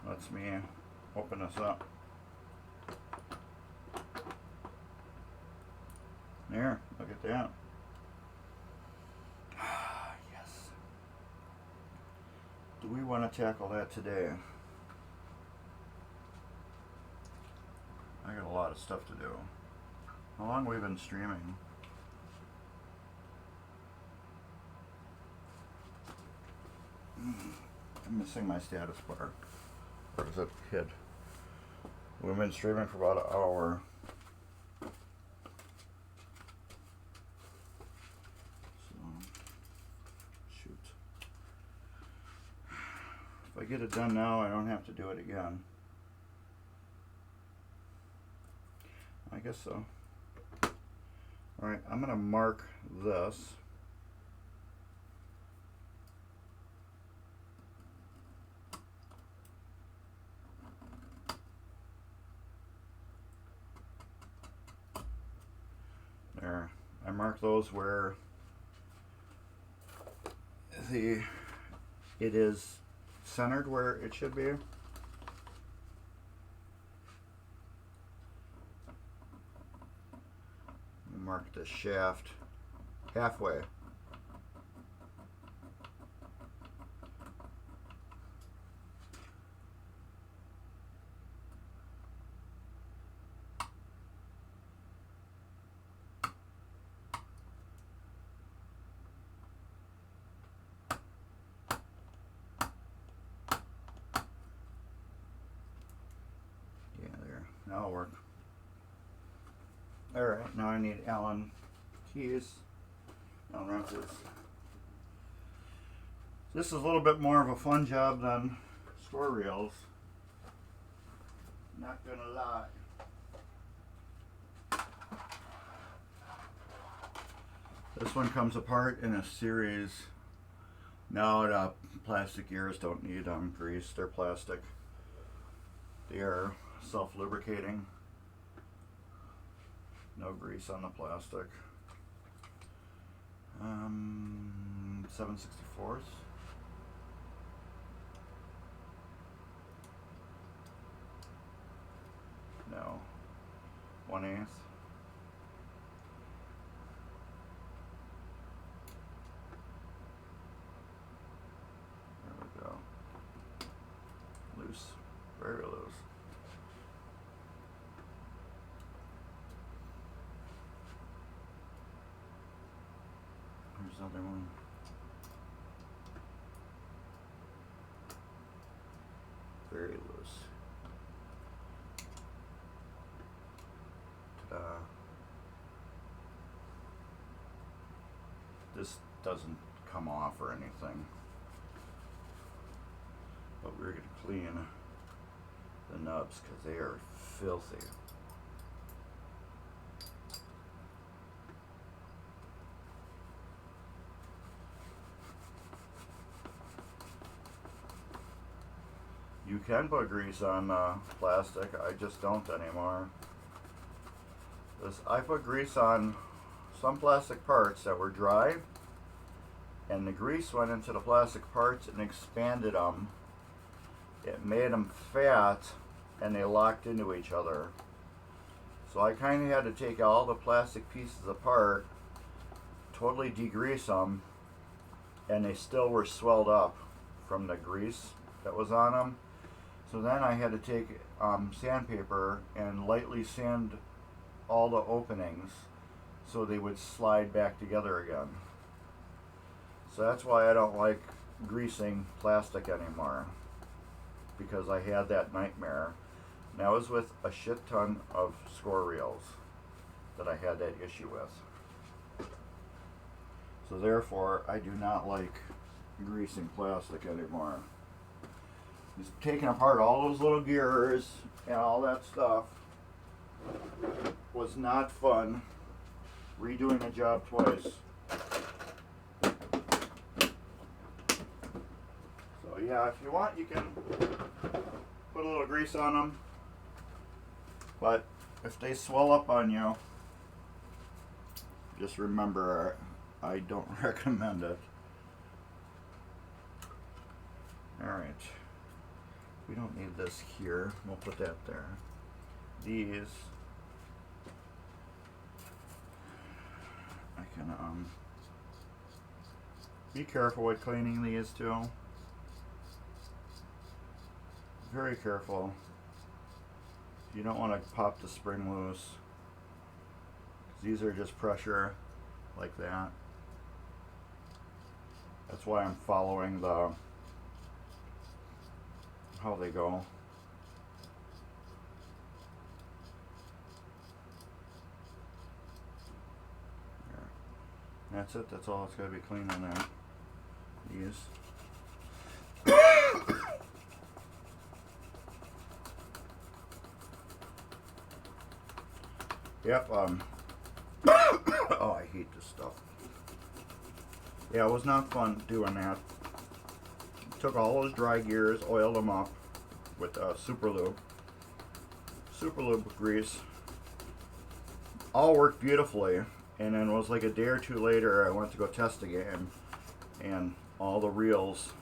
lets me open this up. There, look at that. Yes. Do we want to tackle that today? I got a lot of stuff to do. How long have we been streaming? I'm missing my status bar. Where is it hid? We've been streaming for about an hour. So, shoot. If I get it done now, I don't have to do it again. I guess so. Alright, I'm going to mark this. There. I mark those where it is centered where it should be. Mark the shaft halfway. Yeah, there. Now it'll work. Alright, now I need Allen keys, Allen wrenches. This is a little bit more of a fun job than score reels. Not gonna lie. This one comes apart in a series. Now the plastic ears don't need grease, they're plastic. They are self-lubricating. No grease on the plastic. 7/64. No. 1/8. There we go. Loose. Very loose. There's another one. Very loose. Ta-da. This doesn't come off or anything, but we're going to clean the nubs because they are filthy. You can put grease on plastic, I just don't anymore. I put grease on some plastic parts that were dry, and the grease went into the plastic parts and expanded them. It made them fat, and they locked into each other. So I kind of had to take all the plastic pieces apart, totally degrease them, and they still were swelled up from the grease that was on them. So then I had to take sandpaper and lightly sand all the openings so they would slide back together again. So that's why I don't like greasing plastic anymore, because I had that nightmare. And that was with a shit ton of score reels that I had that issue with. So therefore, I do not like greasing plastic anymore. Just taking apart all those little gears and all that stuff was not fun. Redoing a job twice. So yeah, if you want, you can put a little grease on them. But if they swell up on you, just remember, I don't recommend it. Alright. We don't need this here. We'll put that there. These can be careful with cleaning these too. Very careful. You don't want to pop the spring loose. These are just pressure like that. That's why I'm following the how they go. There. That's it. That's all it's got to be clean on that. These. Yep, oh, I hate this stuff. Yeah, it was not fun doing that. Took all those dry gears, oiled them up with super lube grease. All worked beautifully, and then it was like a day or two later, I went to go test again, and all the reels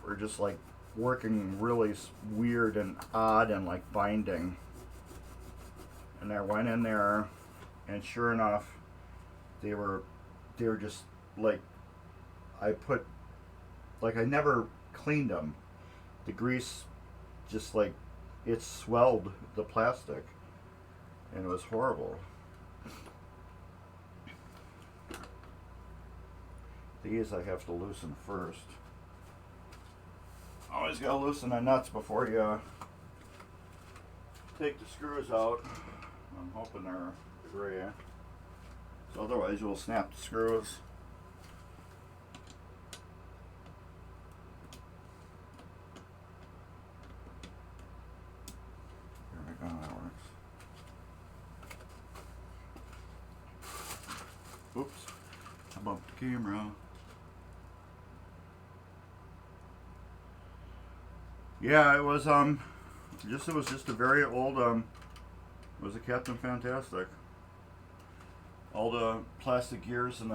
were just like working really weird and odd and like binding. And I went in there, and sure enough, they were just like, I never cleaned them. The grease just like, it swelled the plastic, and it was horrible. These I have to loosen first. Always gotta loosen the nuts before you take the screws out. I'm hoping they're gray, so otherwise you'll snap the screws. There we go, that works. Oops, I bumped the camera. Yeah, it was just a very old it was a Captain Fantastic. All the plastic gears and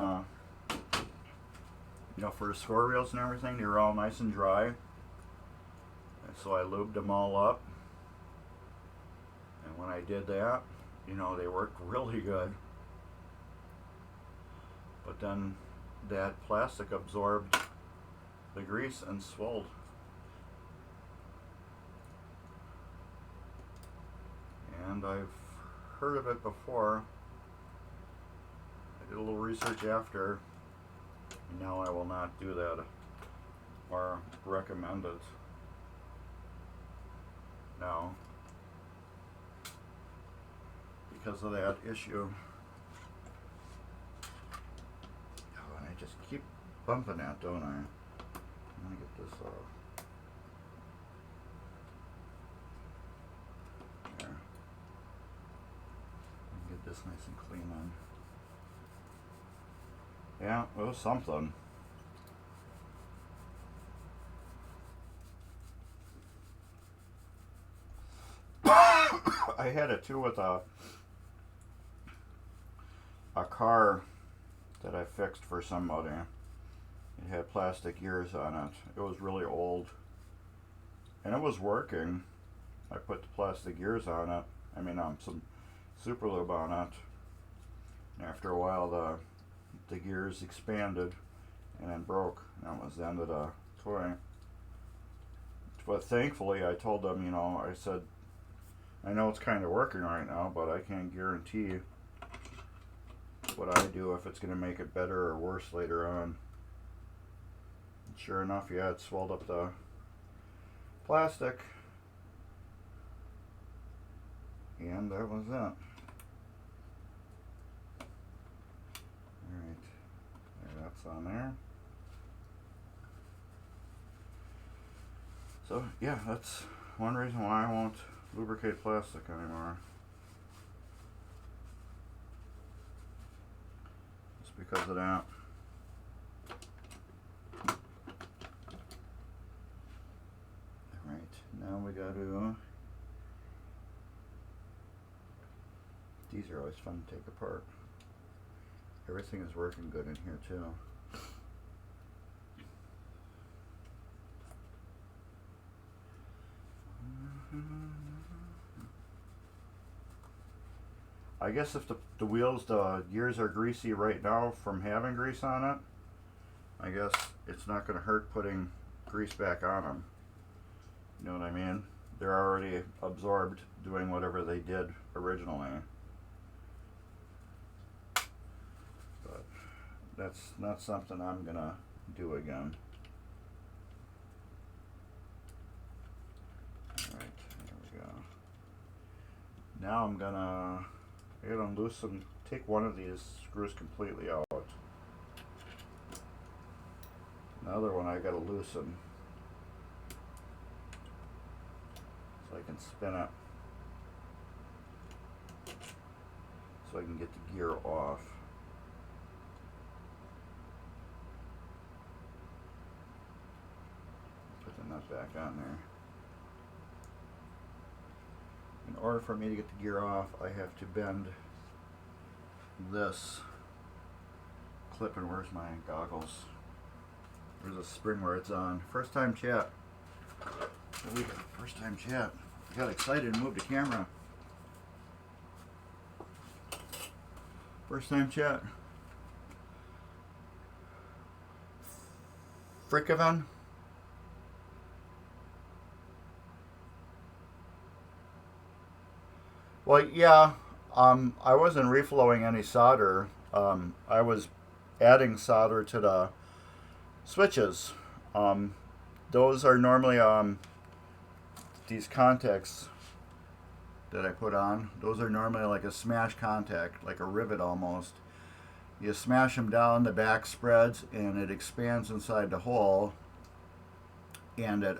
for the score reels and everything, they were all nice and dry. And so I lubed them all up. And when I did that, they worked really good. But then that plastic absorbed the grease and swelled. And I've heard of it before. I did a little research after. Now I will not do that or recommend it now because of that issue. Oh, and I just keep bumping that, don't I? Let me get this off. This nice and clean on. Yeah, it was something. I had it too with a car that I fixed for somebody. It had plastic gears on it. It was really old. And it was working. I put the plastic gears on it. I mean, some super lube on it, and after a while the gears expanded and then broke, and that was the end of the toy. But thankfully I told them, I said, I know it's kind of working right now, but I can't guarantee what I do if it's going to make it better or worse later on. And sure enough, yeah, it swelled up the plastic, and that was it. That's on there. So yeah, that's one reason why I won't lubricate plastic anymore. Just because of that. Alright, now we got to... These are always fun to take apart. Everything is working good in here too. I guess if the gears are greasy right now from having grease on it, I guess it's not going to hurt putting grease back on them. You know what I mean? They're already absorbed doing whatever they did originally. But that's not something I'm going to do again. Alright, there we go. Now I'm gonna loosen, take one of these screws completely out. Another one I gotta loosen so I can spin it, so I can get the gear off. Put the nut back on there. In order for me to get the gear off, I have to bend this clip. And where's my goggles? There's a spring where it's on. First time chat. First time chat. I got excited and moved the camera. First time chat. Frickavan. Well, yeah, I wasn't reflowing any solder. I was adding solder to the switches. Those are normally these contacts that I put on. Those are normally like a smash contact, like a rivet almost. You smash them down, the back spreads, and it expands inside the hole, and it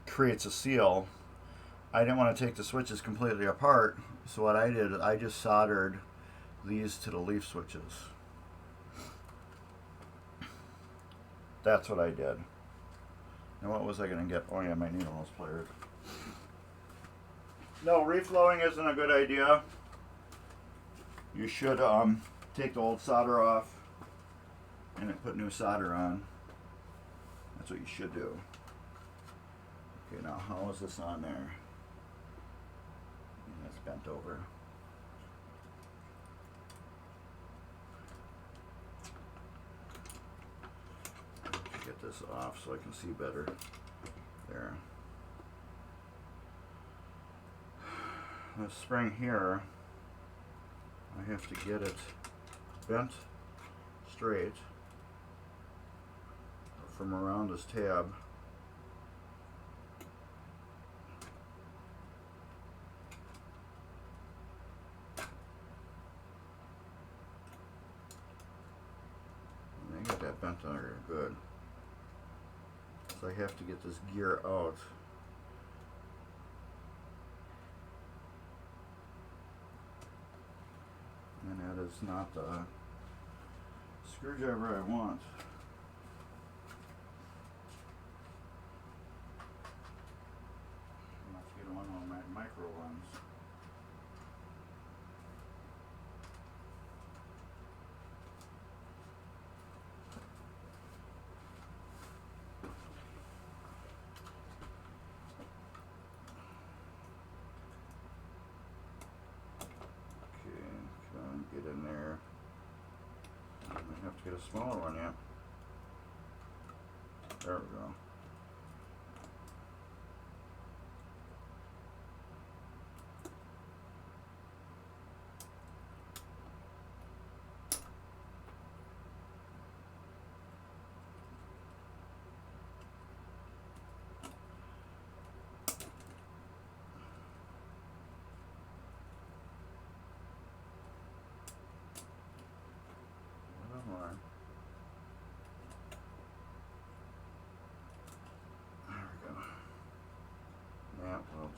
creates a seal. I didn't want to take the switches completely apart, so what I did, I just soldered these to the leaf switches. That's what I did. And what was I going to get? Oh yeah, my needle nose pliers. No, reflowing isn't a good idea. You should take the old solder off and then put new solder on. That's what you should do. Okay, now how is this on there? That's bent over. Get this off so I can see better. There. This spring here, I have to get it bent straight from around this tab. And I got that bent under good. So I have to get this gear out. And that is not the screwdriver I want. I have to get one of my micro ones. Get in there. I might have to get a smaller one, yeah. There we go.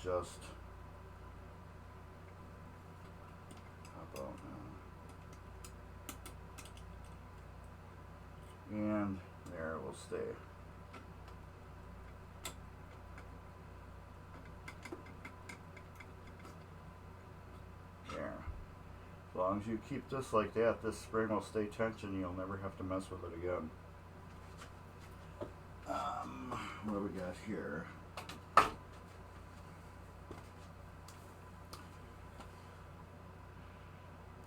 Just pop out now. And there it will stay. There. As long as you keep this like that, this spring will stay tension. You'll never have to mess with it again. What do we got here?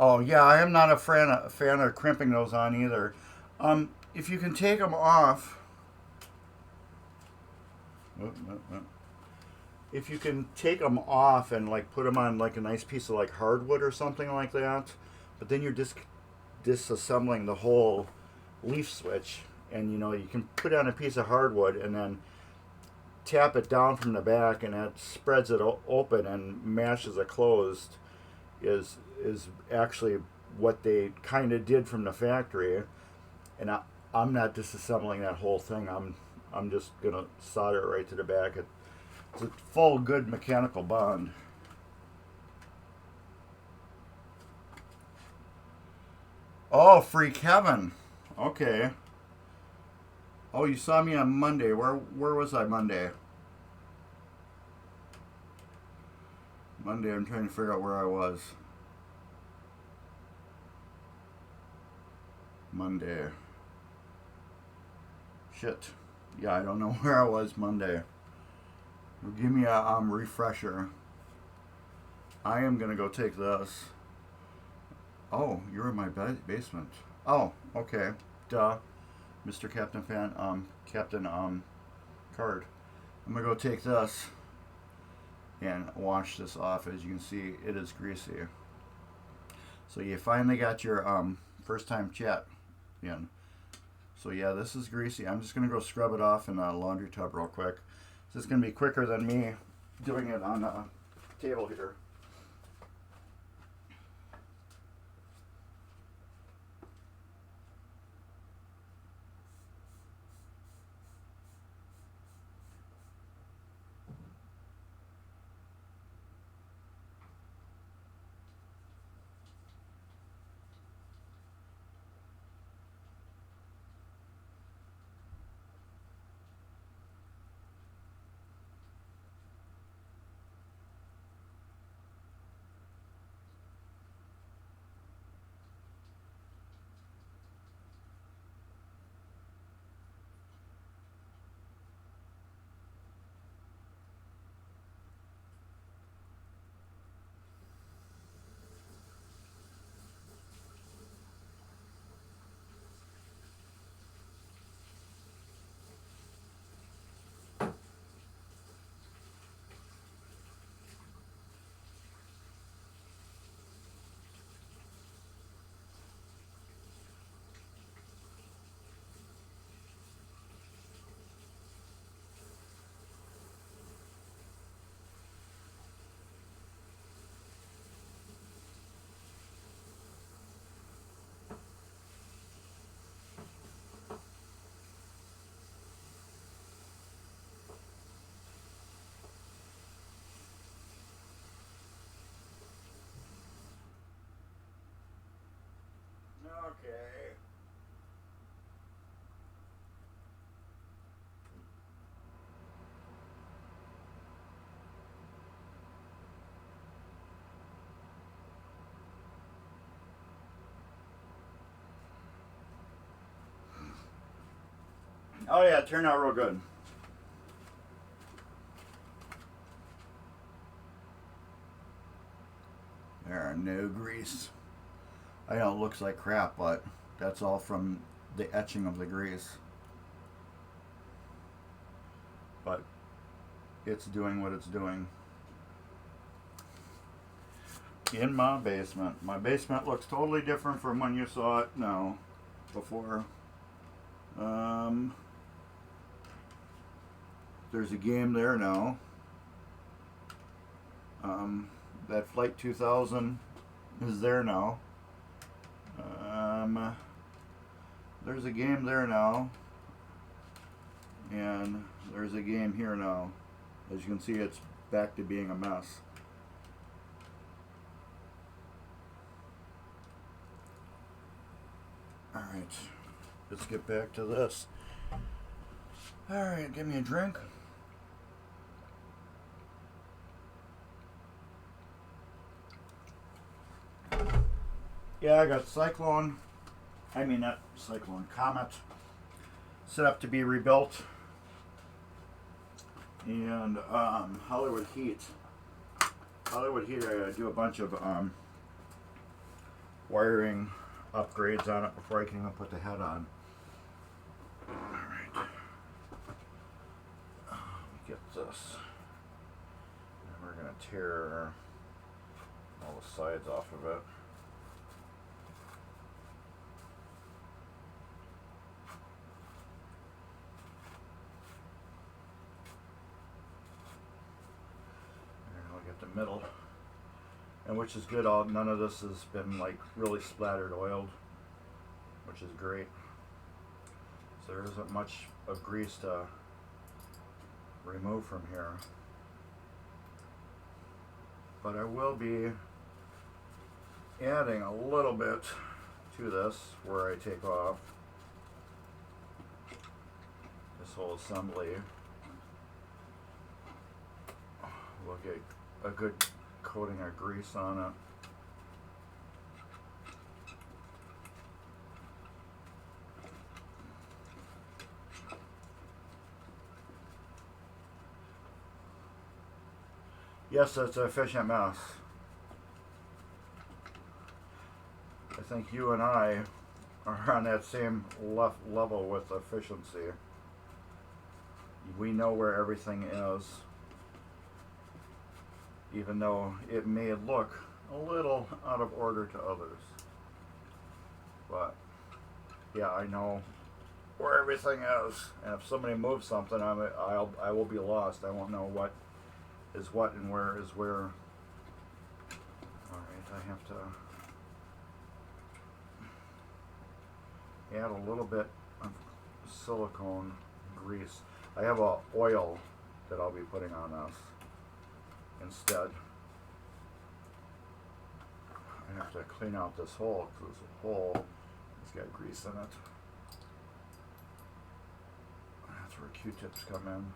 Oh yeah, I am not a fan of crimping those on either. If you can take them off, if you can take them off and like put them on like a nice piece of like hardwood or something like that, but then you're disassembling the whole leaf switch, and you know you can put on a piece of hardwood and then tap it down from the back, and that spreads it open and mashes it closed. Is actually what they kind of did from the factory, and I'm not disassembling that whole thing. I'm just gonna solder it right to the back. It's a full good mechanical bond. Oh, free Kevin. Okay. Oh, you saw me on Monday. Where was I Monday? Monday, I'm trying to figure out where I was. Monday. Shit. Yeah, I don't know where I was Monday. Give me a refresher. I am gonna go take this. Oh, you're in my basement. Oh, okay. Duh. Mr. Captain fan, Captain card. I'm gonna go take this and wash this off. As you can see, it is greasy. So you finally got your first time chat in. So yeah, this is greasy. I'm just gonna go scrub it off in a laundry tub real quick. This is gonna be quicker than me doing it on a table here. Okay. Oh yeah, it turned out real good. There are no grease. I know it looks like crap, but that's all from the etching of the grease. But it's doing what it's doing. In my basement. My basement looks totally different from when you saw it now. Before. There's a game there now. That Flight 2000 is there now. There's a game there now. And there's a game here now. As you can see, it's back to being a mess. Alright, let's get back to this. Alright, give me a drink. Yeah, I got Comet set up to be rebuilt. And Hollywood Heat. I do a bunch of wiring upgrades on it before I can even put the head on. Alright. Let me get this. And we're going to tear all the sides off of it. And I'll get the middle. And which is good, none of this has been like really splattered oiled, which is great. So there isn't much of grease to remove from here. But I will be adding a little bit to this where I take off this whole assembly. We'll get a good coating of grease on it. Yes, it's an efficient mess. I think you and I are on that same level with efficiency. We know where everything is, even though it may look a little out of order to others. But yeah, I know where everything is, and if somebody moves something, I will be lost. I won't know what is what and where is where. Alright, I have to add a little bit of silicone grease. I have a oil that I'll be putting on this instead. I have to clean out this hole because this hole has got grease in it. That's where Q-tips come in.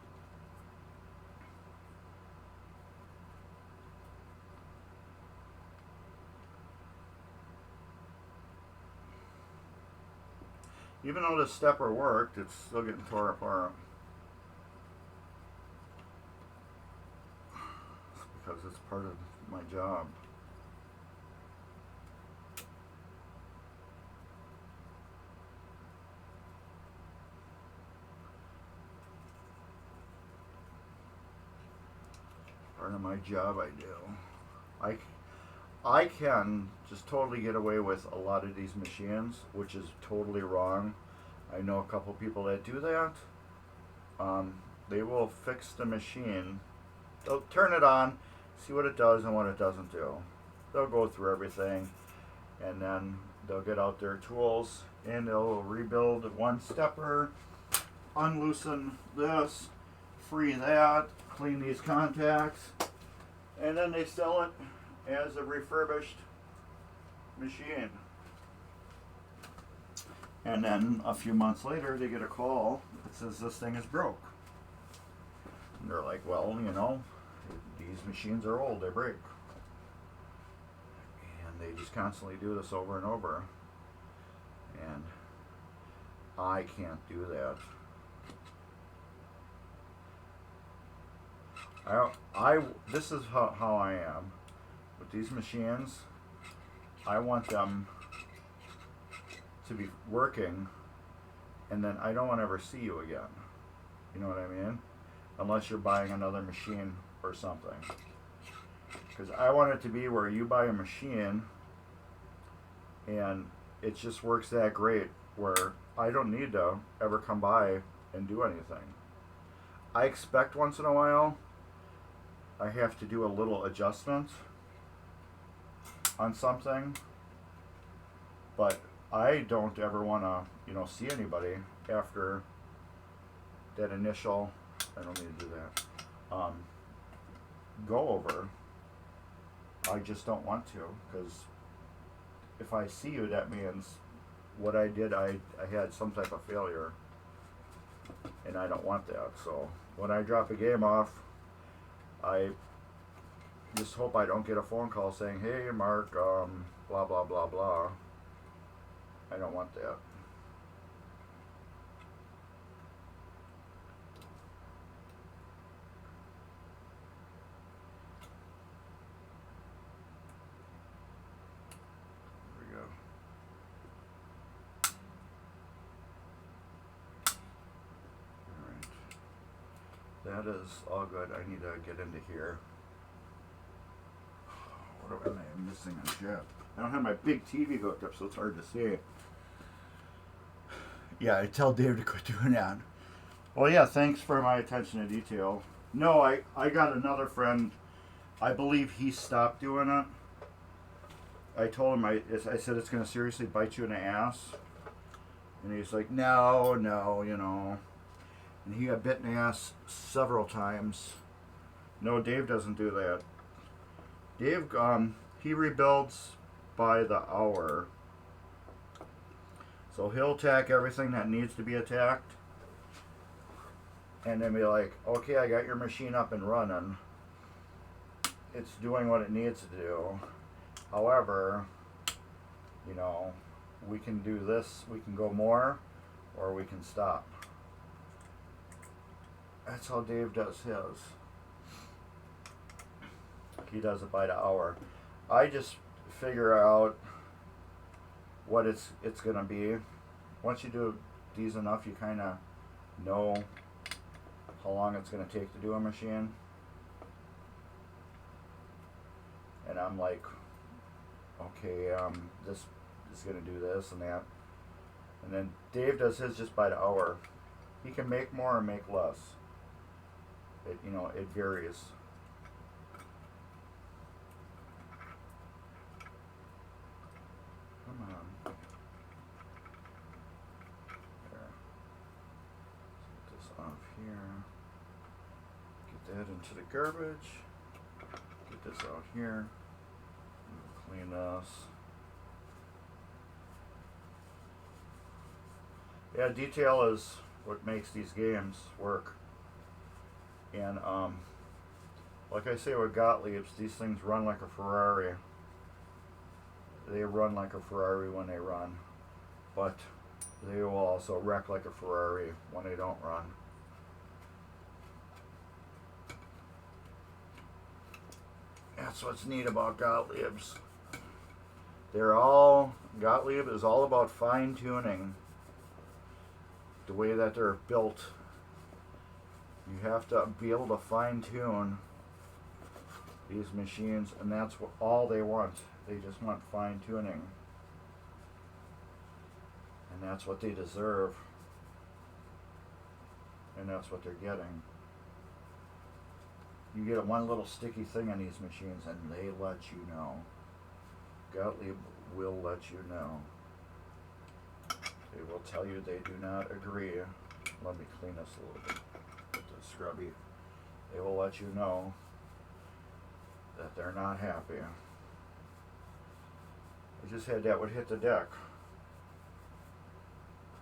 Even though this stepper worked, it's still getting tore apart. It's because it's part of my job. Part of my job I do. I can just totally get away with a lot of these machines, which is totally wrong. I know a couple people that do that. They will fix the machine. They'll turn it on, see what it does and what it doesn't do. They'll go through everything, and then they'll get out their tools and they'll rebuild one stepper, unloosen this, free that, clean these contacts, and then they sell it as a refurbished machine. And then a few months later they get a call that says this thing is broke. And they're like, well, you know, these machines are old, they break. And they just constantly do this over and over. And I can't do that. This is how I am. With these machines, I want them to be working, and then I don't want to ever see you again. You know what I mean? Unless you're buying another machine or something. Because I want it to be where you buy a machine and it just works that great where I don't need to ever come by and do anything. I expect once in a while I have to do a little adjustment on something, but I don't ever want to, see anybody after that initial, I don't need to do that, go over. I just don't want to, because if I see you, that means what I did, I had some type of failure, and I don't want that. So when I drop a game off, I just hope I don't get a phone call saying, hey Mark, blah blah blah blah. I don't want that. There we go. that is all good. I need to get into here. What am I missing on chat? I don't have my big TV hooked up, so it's hard to see. Yeah, I tell Dave to quit doing that. Well, yeah, thanks for my attention to detail. No, I got another friend. I believe he stopped doing it. I told him, I said, it's going to seriously bite you in the ass. And he's like, no, you know. And he got bit in the ass several times. No, Dave doesn't do that. Dave, he rebuilds by the hour. So he'll attack everything that needs to be attacked. And then be like, okay, I got your machine up and running. It's doing what it needs to do. However, you know, we can do this, we can go more, or we can stop. That's how Dave does his. He does it by the hour. I just figure out what it's gonna be. Once you do these enough, you kind of know how long it's gonna take to do a machine. And I'm like, okay, this is gonna do this and that. And then Dave does his just by the hour. He can make more or make less. It, you know, it varies. Come on. There. Get this off here. Get that into the garbage. Get this out here. Clean this. Yeah, detail is what makes these games work. And like I say with Gottlieb's, these things run like a Ferrari. They run like a Ferrari when they run, but they will also wreck like a Ferrari when they don't run. That's what's neat about Gottlieb's. Gottlieb is all about fine tuning the way that they're built. You have to be able to fine tune these machines, and that's what all they want. They just want fine tuning. And that's what they deserve. And that's what they're getting. You get one little sticky thing on these machines and they let you know. Gottlieb will let you know. They will tell you they do not agree. Let me clean this a little bit with the scrubby. They will let you know that they're not happy. I just had that would hit the deck.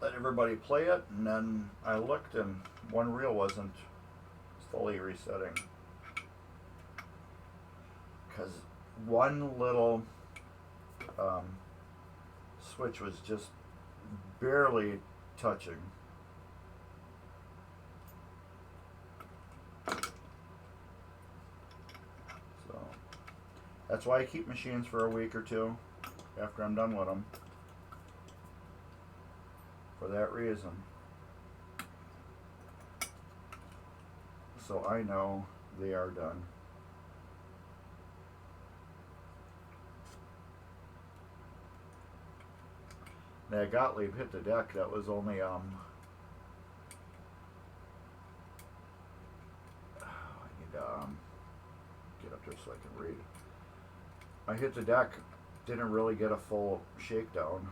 Let everybody play it, and then I looked and one reel wasn't fully resetting. Because one little switch was just barely touching. So that's why I keep machines for a week or two after I'm done with them. For that reason. So I know they are done. That Gottlieb hit the deck. That was only I need to get up there so I can read. I hit the deck. Didn't really get a full shakedown.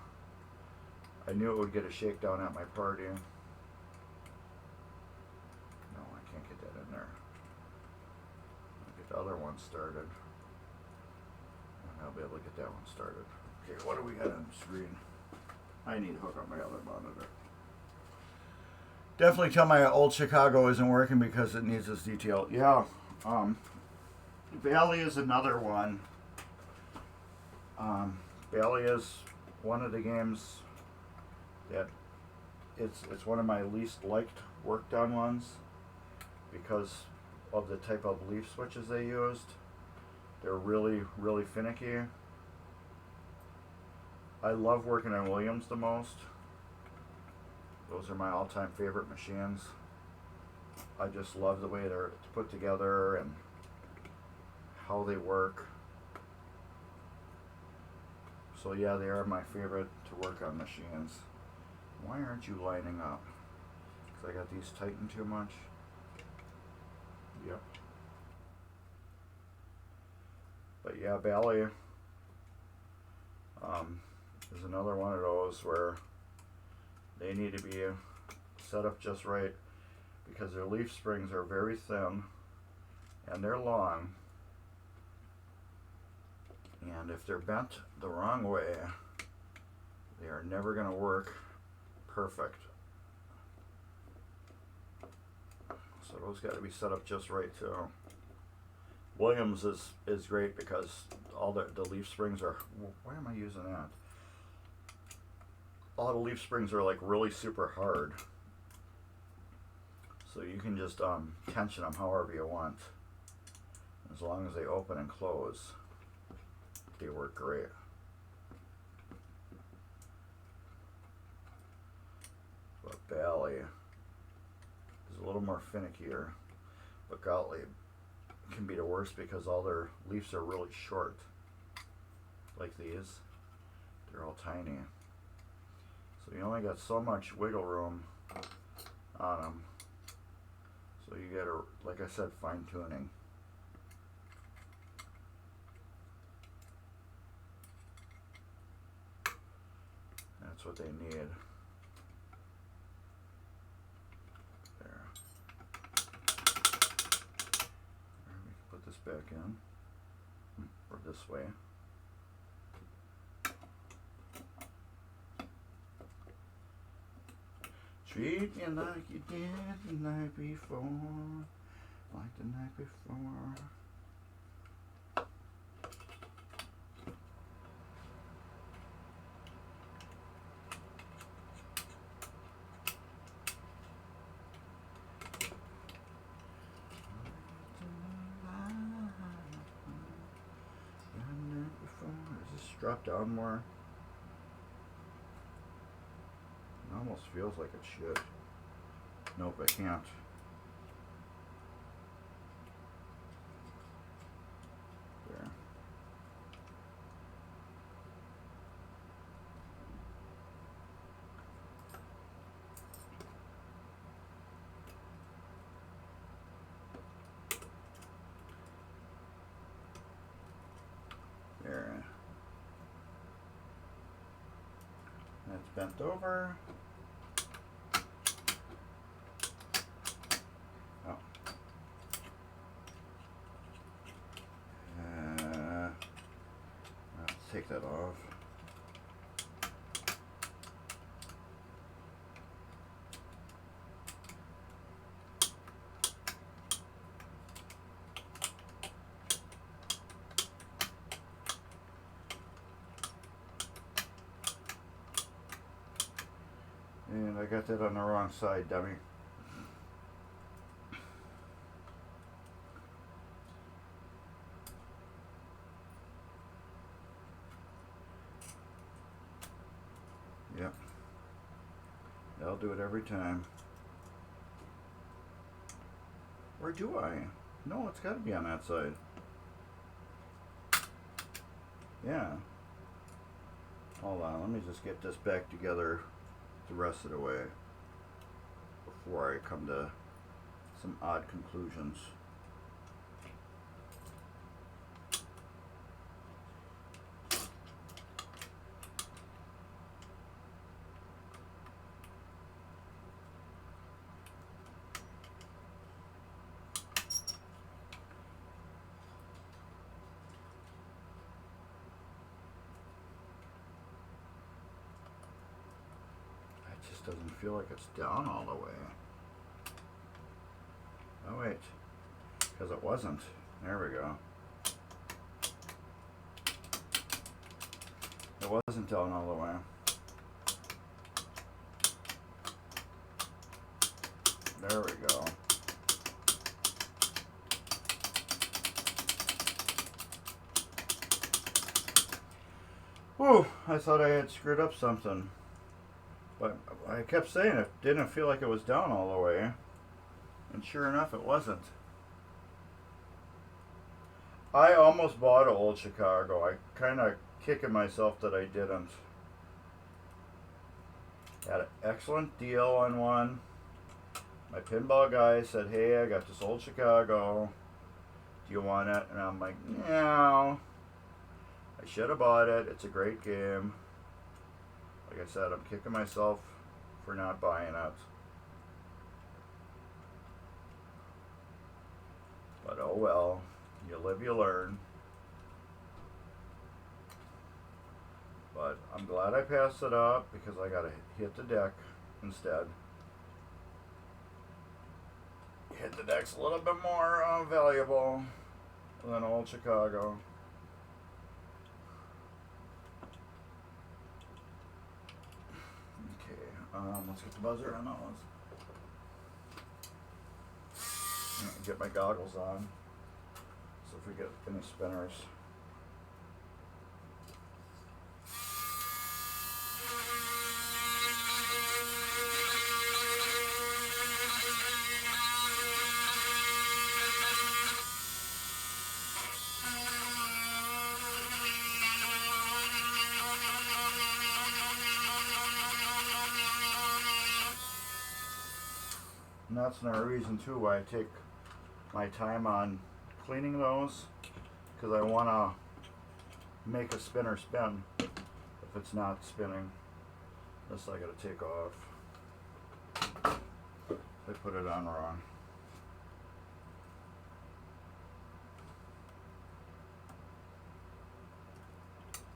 I knew it would get a shakedown at my party. No, I can't get that in there. I'll get the other one started. And I'll be able to get that one started. Okay, what do we got on the screen? I need to hook up my other monitor. Definitely tell my old Chicago isn't working because it needs this detail. Yeah, Valley is another one. Valley is one of the games that it's one of my least liked worked on ones because of the type of leaf switches they used. They're really, really finicky. I love working on Williams the most. Those are my all-time favorite machines. I just love the way they're put together and how they work. So yeah, they are my favorite to work on machines. Why aren't you lining up? Because I got these tightened too much. Yep. But yeah, Bally is another one of those where they need to be set up just right, because their leaf springs are very thin and they're long, and if they're bent the wrong way, they are never going to work perfect. So those got to be set up just right too. Williams is great because all the leaf springs are, why am I using that? All the leaf springs are like really super hard. So you can just tension them however you want. As long as they open and close, they work great. But Bally is a little more finickier. But Gottlieb can be the worst because all their leaves are really short. Like these. They're all tiny. So you only got so much wiggle room on them. So you gotta, like I said, fine tuning. That's what they need. There. We can put this back in. Or this way. Treat me like you did the night before. Like the night before. Does this drop down more? It almost feels like it should. Nope, I can't. There. There. That's bent over. Oh. Let's take that off. And I got that on the wrong side, dummy. Yep. I'll do it every time. Or do I? No, it's got to be on that side. Yeah. Hold on, let me just get this back together the rest of the way before I come to some odd conclusions. Doesn't feel like it's down all the way. Oh wait, because it wasn't. There we go. It wasn't down all the way. There we go. Whew, I thought I had screwed up something. But I kept saying it didn't feel like it was down all the way. And sure enough, it wasn't. I almost bought an old Chicago. I kind of kicking myself that I didn't. Had an excellent deal on one. My pinball guy said, hey, I got this old Chicago. Do you want it? And I'm like, no. I should have bought it. It's a great game. Like I said, I'm kicking myself for not buying it. But oh well. You live, you learn. But I'm glad I passed it up because I got to hit the deck instead. Hit the deck's a little bit more valuable than old Chicago. Okay, let's get the buzzer on those. Get my goggles on. So if we get any spinners. And that's another reason too why I take my time on cleaning those, because I want to make a spinner spin. If it's not spinning, this I got to take off. I put it on wrong.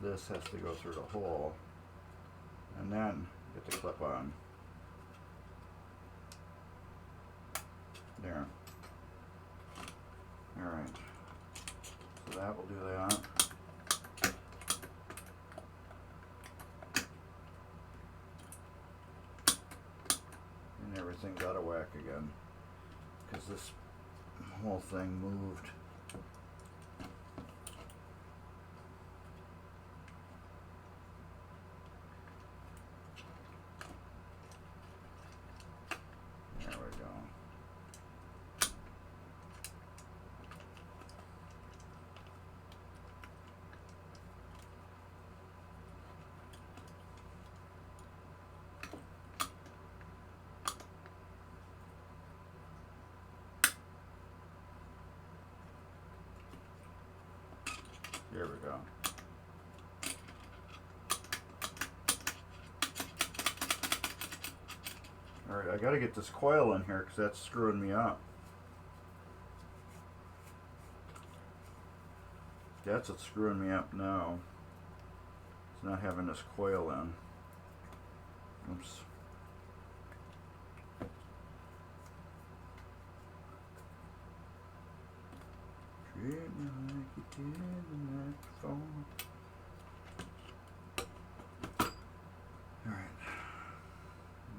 This has to go through the hole and then get the clip on. There. Alright. So that will do that. And everything's out of whack again, because this whole thing moved. There we go. Here we go. Alright, I gotta get this coil in here because that's screwing me up. That's what's screwing me up now. It's not having this coil in. Oops. Treat me like you did the night before. Alright.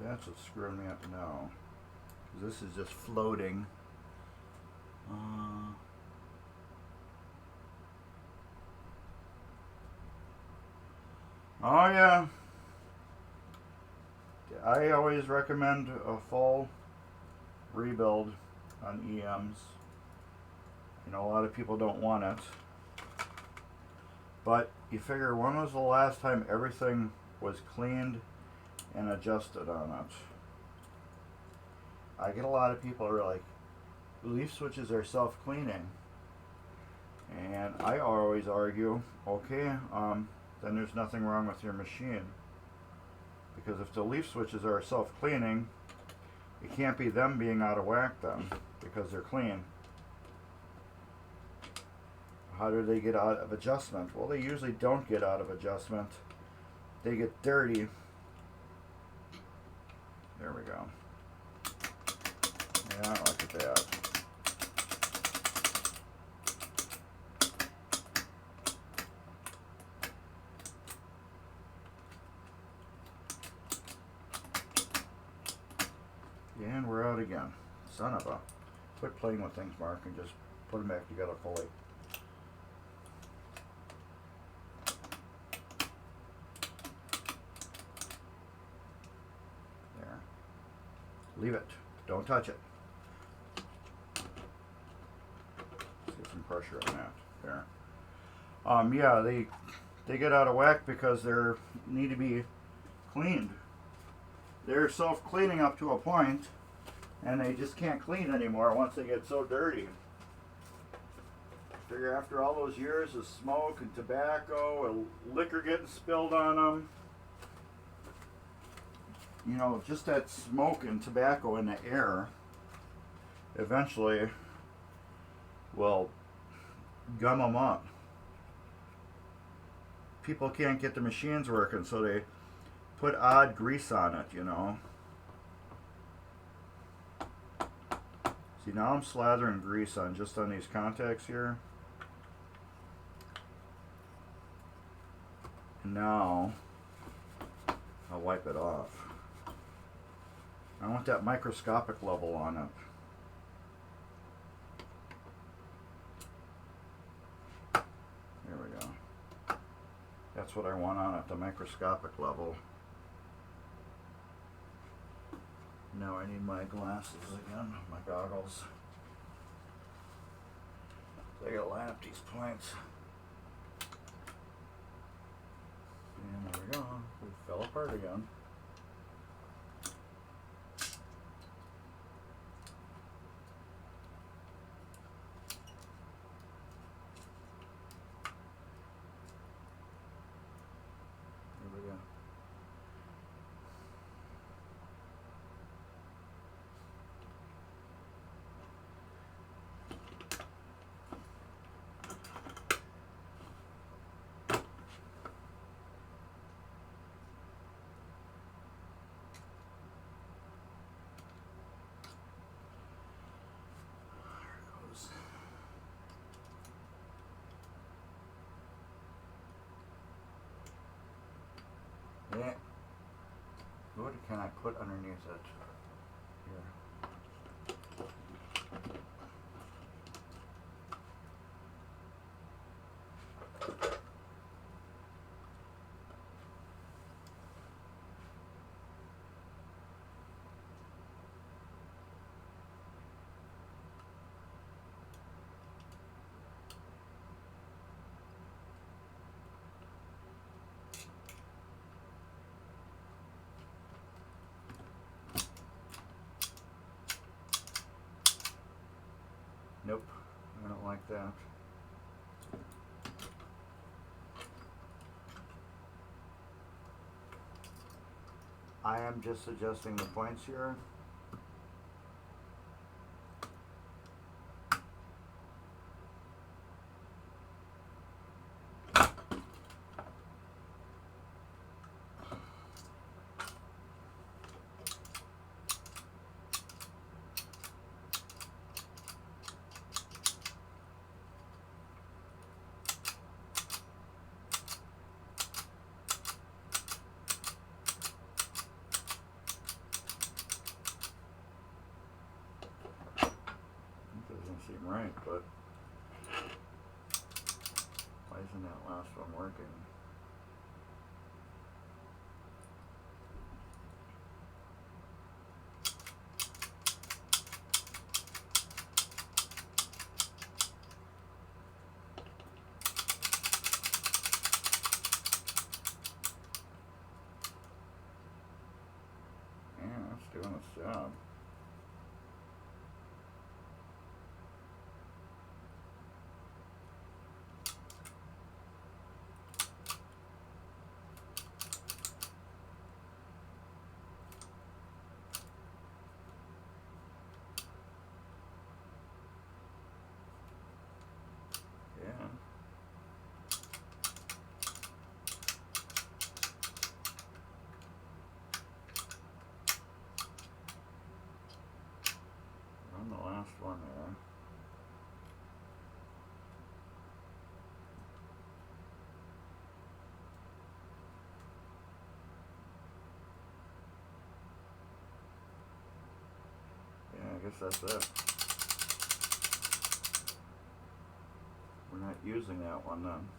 That's what's screwing me up now. This is just floating. Oh yeah. I always recommend a full rebuild on EMs. You know, a lot of people don't want it. But you figure, when was the last time everything was cleaned and adjusted on it? I get a lot of people who are like, leaf switches are self-cleaning. And I always argue, okay, then there's nothing wrong with your machine. Because if the leaf switches are self-cleaning, it can't be them being out of whack then, because they're clean. How do they get out of adjustment? Well, they usually don't get out of adjustment. They get dirty. There we go. Yeah, look at that. And we're out again. Son of a... Quit playing with things, Mark, and just put them back together fully. There. Leave it. Don't touch it. pressure on that there. Yeah, they get out of whack because they need to be cleaned. They're self-cleaning up to a point, and they just can't clean anymore once they get so dirty. Figure after all those years of smoke and tobacco and liquor getting spilled on them, you know, just that smoke and tobacco in the air eventually will gum them up. People can't get the machines working, so they put odd grease on it, you know. See, now I'm slathering grease on just on these contacts here. And now I'll wipe it off. I want that microscopic level on it. There we go. That's what I want on it, the microscopic level. Now I need my glasses again, my goggles. So I gotta line up these points. And there we go. We fell apart again. There we go. Yeah. What can I put underneath it? Here. Nope, I don't like that. I am just adjusting the points here. Seem right, but why isn't that last one working? Yeah, it's doing its job. Run the last one there. Yeah, I guess that's it. We're not using that one then.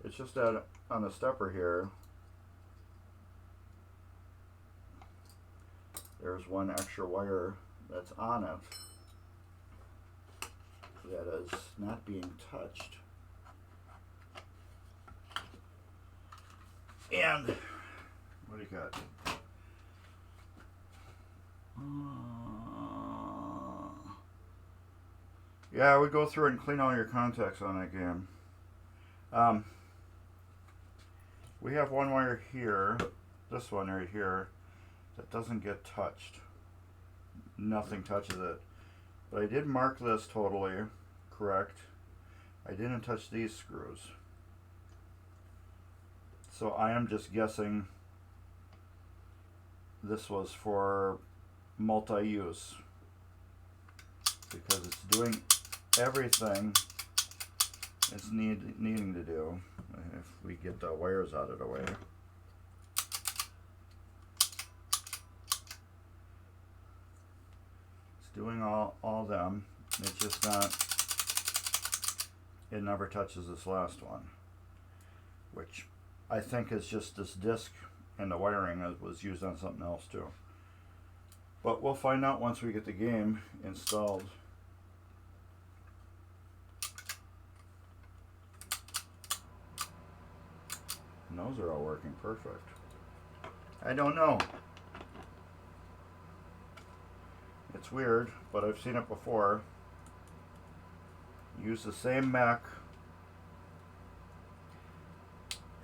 It's just that on the stepper here, there's one extra wire that's on it that is not being touched. And what do you got? Yeah, I would go through and clean all your contacts on that game. We have one wire here, this one right here, that doesn't get touched. Nothing touches it. But I did mark this totally correct. I didn't touch these screws. So I am just guessing this was for multi-use, because it's doing everything it's needing to do. If we get the wires out of the way. It's doing all them. It's just not, it never touches this last one, which I think is just this disc and the wiring was used on something else too. But we'll find out once we get the game installed. And those are all working perfect. I don't know. It's weird, but I've seen it before. Use the same mech,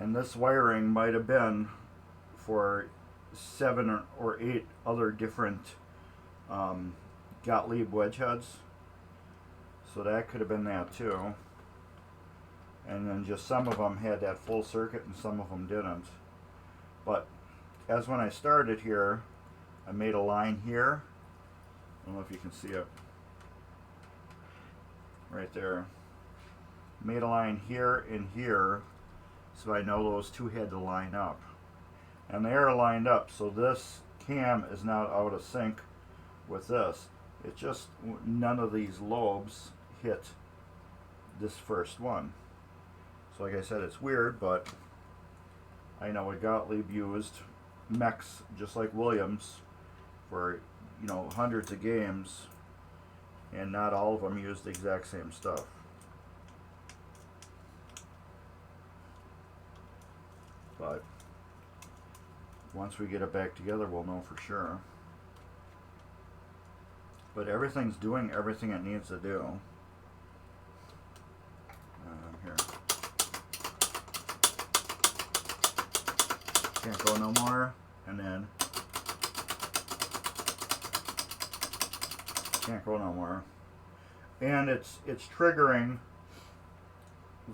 and this wiring might have been for 7 or 8 other different Gottlieb wedge heads. So that could have been that too. And then just some of them had that full circuit and some of them didn't. But as when I started here, I made a line here. I don't know if you can see it. Right there. Made a line here and here, so I know those two had to line up. And they are lined up, so this cam is not out of sync with this. It just, none of these lobes hit this first one. So like I said, it's weird, but I know what Gottlieb used mechs just like Williams for, you know, hundreds of games, and not all of them used the exact same stuff. But once we get it back together, we'll know for sure. But everything's doing everything it needs to do. Here. Can't go no more, and then can't go no more. And it's triggering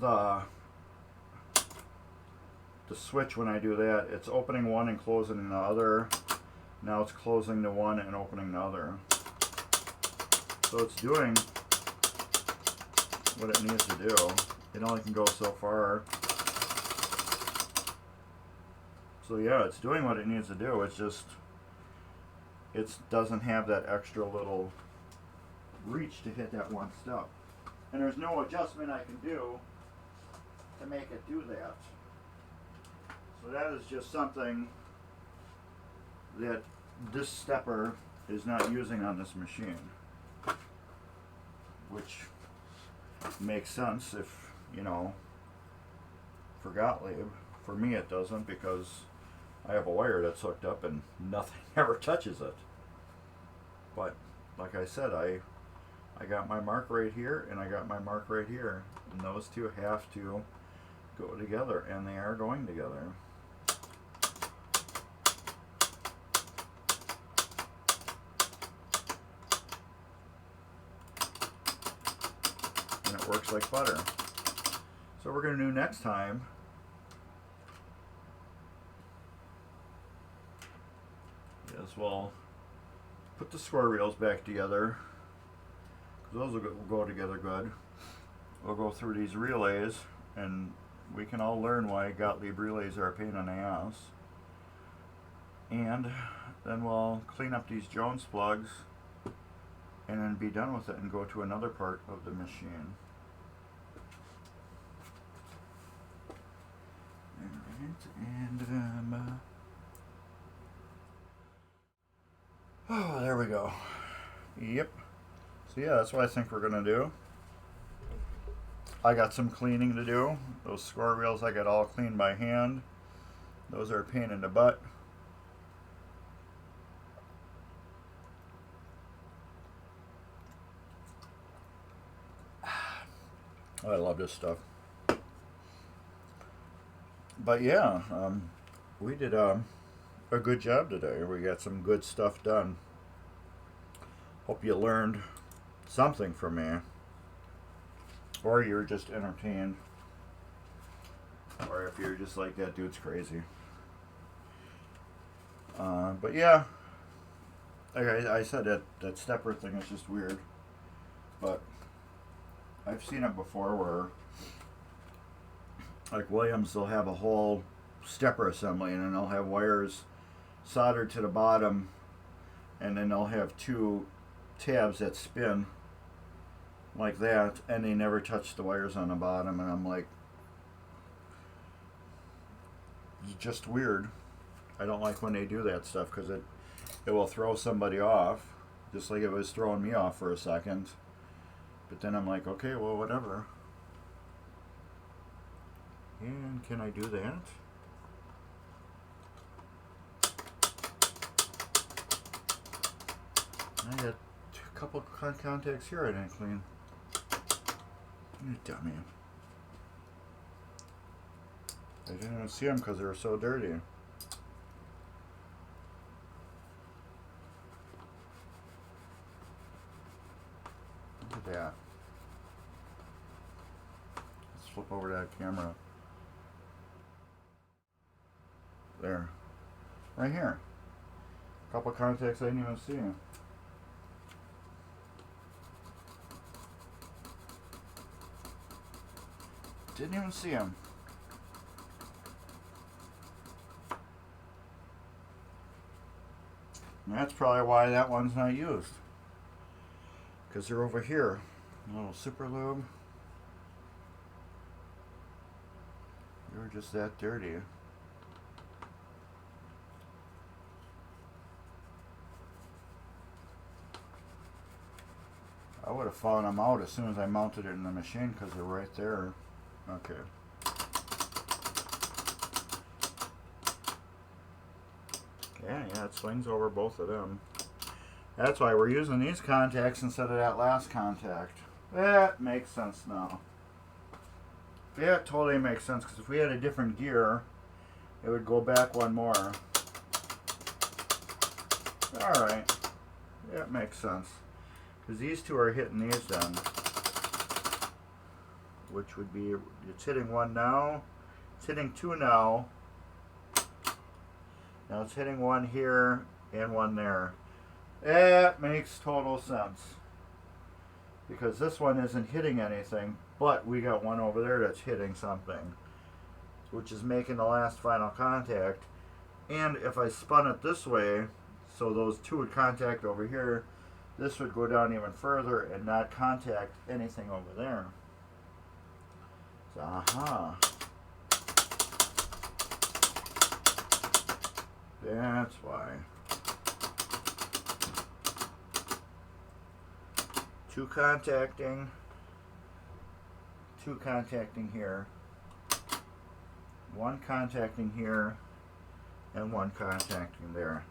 the switch when I do that. It's opening one and closing the other. Now it's closing the one and opening the other. So it's doing what it needs to do. It only can go so far. So yeah, it's doing what it needs to do. It's just, it doesn't have that extra little reach to hit that one step. And there's no adjustment I can do to make it do that. So that is just something that this stepper is not using on this machine, which makes sense if, you know, for Gottlieb. For me it doesn't, because I have a wire that's hooked up and nothing ever touches it. But like I said, I got my mark right here and I got my mark right here, and those two have to go together, and they are going together. And it works like butter. So what we're going to do next time is we'll put the square reels back together, because those will go together good. We'll go through these relays, and we can all learn why Gottlieb relays are a pain in the ass. And then we'll clean up these Jones plugs and then be done with it and go to another part of the machine. And oh, there we go. Yep. So yeah, that's what I think we're gonna do. I got some cleaning to do. Those score reels I got all cleaned by hand. Those are a pain in the butt. I love this stuff. But yeah, we did a good job today. We got some good stuff done. Hope you learned something from me. Or you're just entertained. Or if you're just like, that dude's crazy. But yeah, like I said, that stepper thing is just weird. But I've seen it before where, like Williams, they'll have a whole stepper assembly and then they'll have wires soldered to the bottom and then they'll have two tabs that spin like that and they never touch the wires on the bottom, and I'm like, it's just weird. I don't like when they do that stuff because it will throw somebody off, just like it was throwing me off for a second. But then I'm like, okay, well, whatever. And can I do that? I got a couple contacts here I didn't clean. You dummy. I didn't even see them because they were so dirty. Look at that. Let's flip over that camera. There. Right here. A couple contacts I didn't even see. Didn't even see them. And that's probably why that one's not used. Because they're over here. A little super lube. They were just that dirty. I would have found them out as soon as I mounted it in the machine because they're right there. Okay. Yeah, it swings over both of them. That's why we're using these contacts instead of that last contact. That makes sense now. Yeah, it totally makes sense, because if we had a different gear, it would go back one more. Alright. Yeah, it makes sense. Because these two are hitting these then. Which would be, it's hitting one now, it's hitting two now. Now it's hitting one here and one there. That makes total sense. Because this one isn't hitting anything, but we got one over there that's hitting something, which is making the last final contact. And if I spun it this way, so those two would contact over here, this would go down even further and not contact anything over there. So, aha. That's why. Two contacting here, one contacting here, and one contacting there.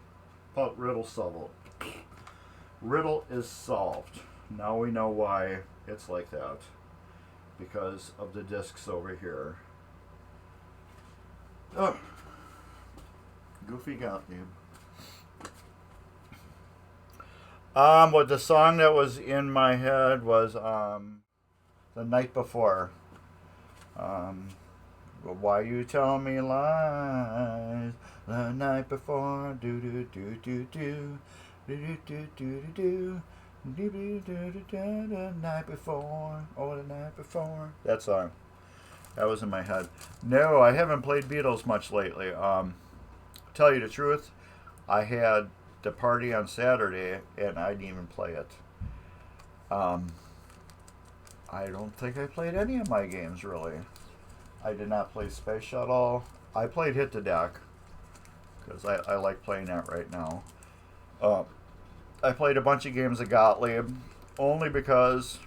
But riddle solved. Riddle is solved. Now we know why it's like that. Because of the discs over here. Oh. Goofy Gottlieb. What the song that was in my head was The Night Before. Why you tell me lies the night before, do do do do do do do do do do the night before, oh the night before. That song. That was in my head. No, I haven't played Beatles much lately. Tell you the truth, I had the party on Saturday and I didn't even play it. I don't think I played any of my games really. I did not play Space Shuttle. I played Hit the Deck because I like playing that right now. I played a bunch of games of Gottlieb only because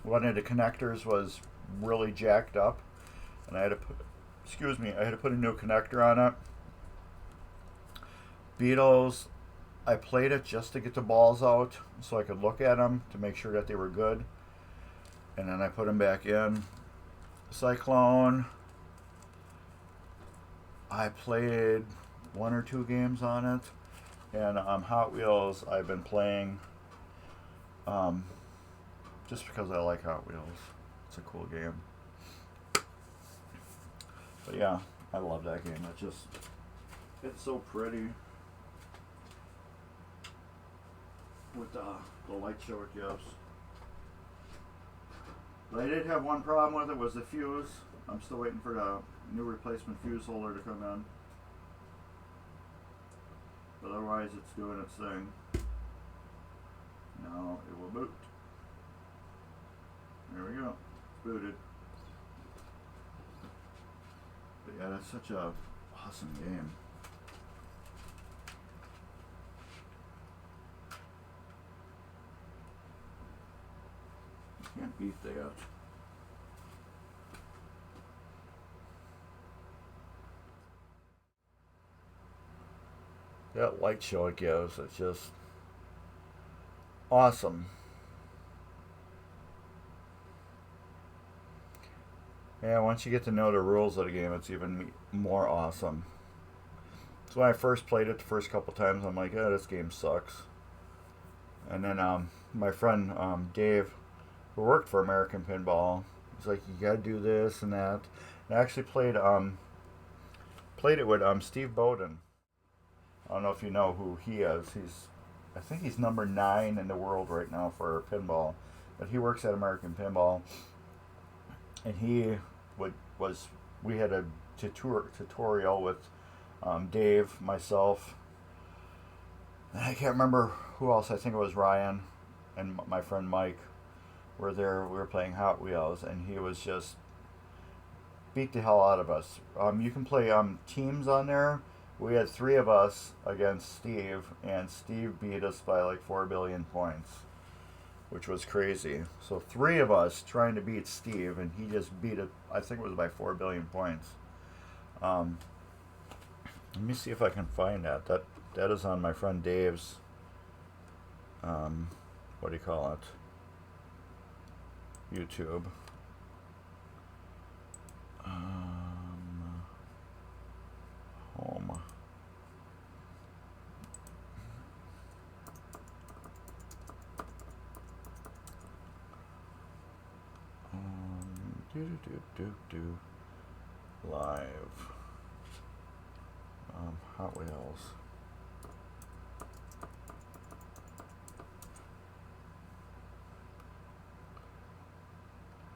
one of the connectors was really jacked up, and I had to put a new connector on it. Beatles, I played it just to get the balls out so I could look at them to make sure that they were good, and then I put them back in. Cyclone, I played 1 or 2 games on it, and Hot Wheels I've been playing just because I like Hot Wheels. It's a cool game. But yeah, I love that game. It's so pretty with the light show it gives. But I did have one problem with it, was the fuse. I'm still waiting for the new replacement fuse holder to come in. But otherwise it's doing its thing. Now it will boot. There we go. It's booted. But yeah, that's such a awesome game. You can't beat that. That light show it gives, it's just awesome. Yeah, once you get to know the rules of the game, it's even more awesome. So when I first played it the first couple times, I'm like, oh, this game sucks. And then my friend Dave, who worked for American Pinball, he's like, you gotta do this and that. And I actually played it with Steve Bowden. I don't know if you know who he is. I think he's number 9 in the world right now for pinball, but he works at American Pinball. And we had a tutorial with Dave, myself, and I can't remember who else. I think it was Ryan and my friend Mike were there. We were playing Hot Wheels, and he was just beat the hell out of us. You can play teams on there. We had 3 of us against Steve, and Steve beat us by like 4 billion points, which was crazy. So 3 of us trying to beat Steve, and he just beat it, I think it was by 4 billion points. Let me see if I can find that. That is on my friend Dave's, what do you call it? YouTube. Home. Live. Hot Wheels.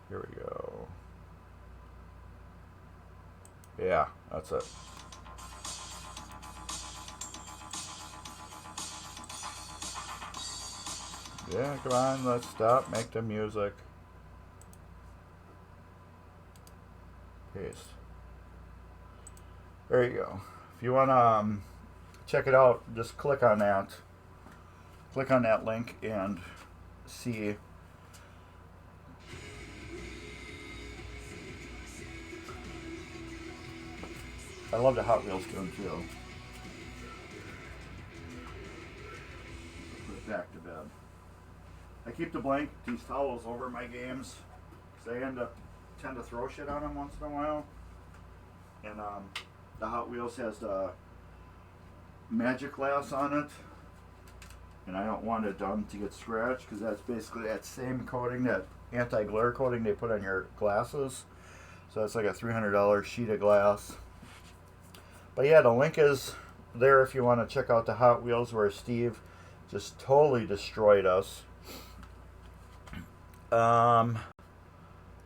Here we go. Yeah, that's it. Yeah, come on, let's stop, make the music. Paste. There you go. If you want to check it out, just click on that. Click on that link and see. I love the Hot Wheels tune too. Put it back to bed. I keep these towels over my games because I tend to throw shit on them once in a while. And the Hot Wheels has the magic glass on it, and I don't want it to get scratched because that's basically that same coating, that anti-glare coating they put on your glasses. So that's like a $300 sheet of glass. But yeah, the link is there if you want to check out the Hot Wheels where Steve just totally destroyed us.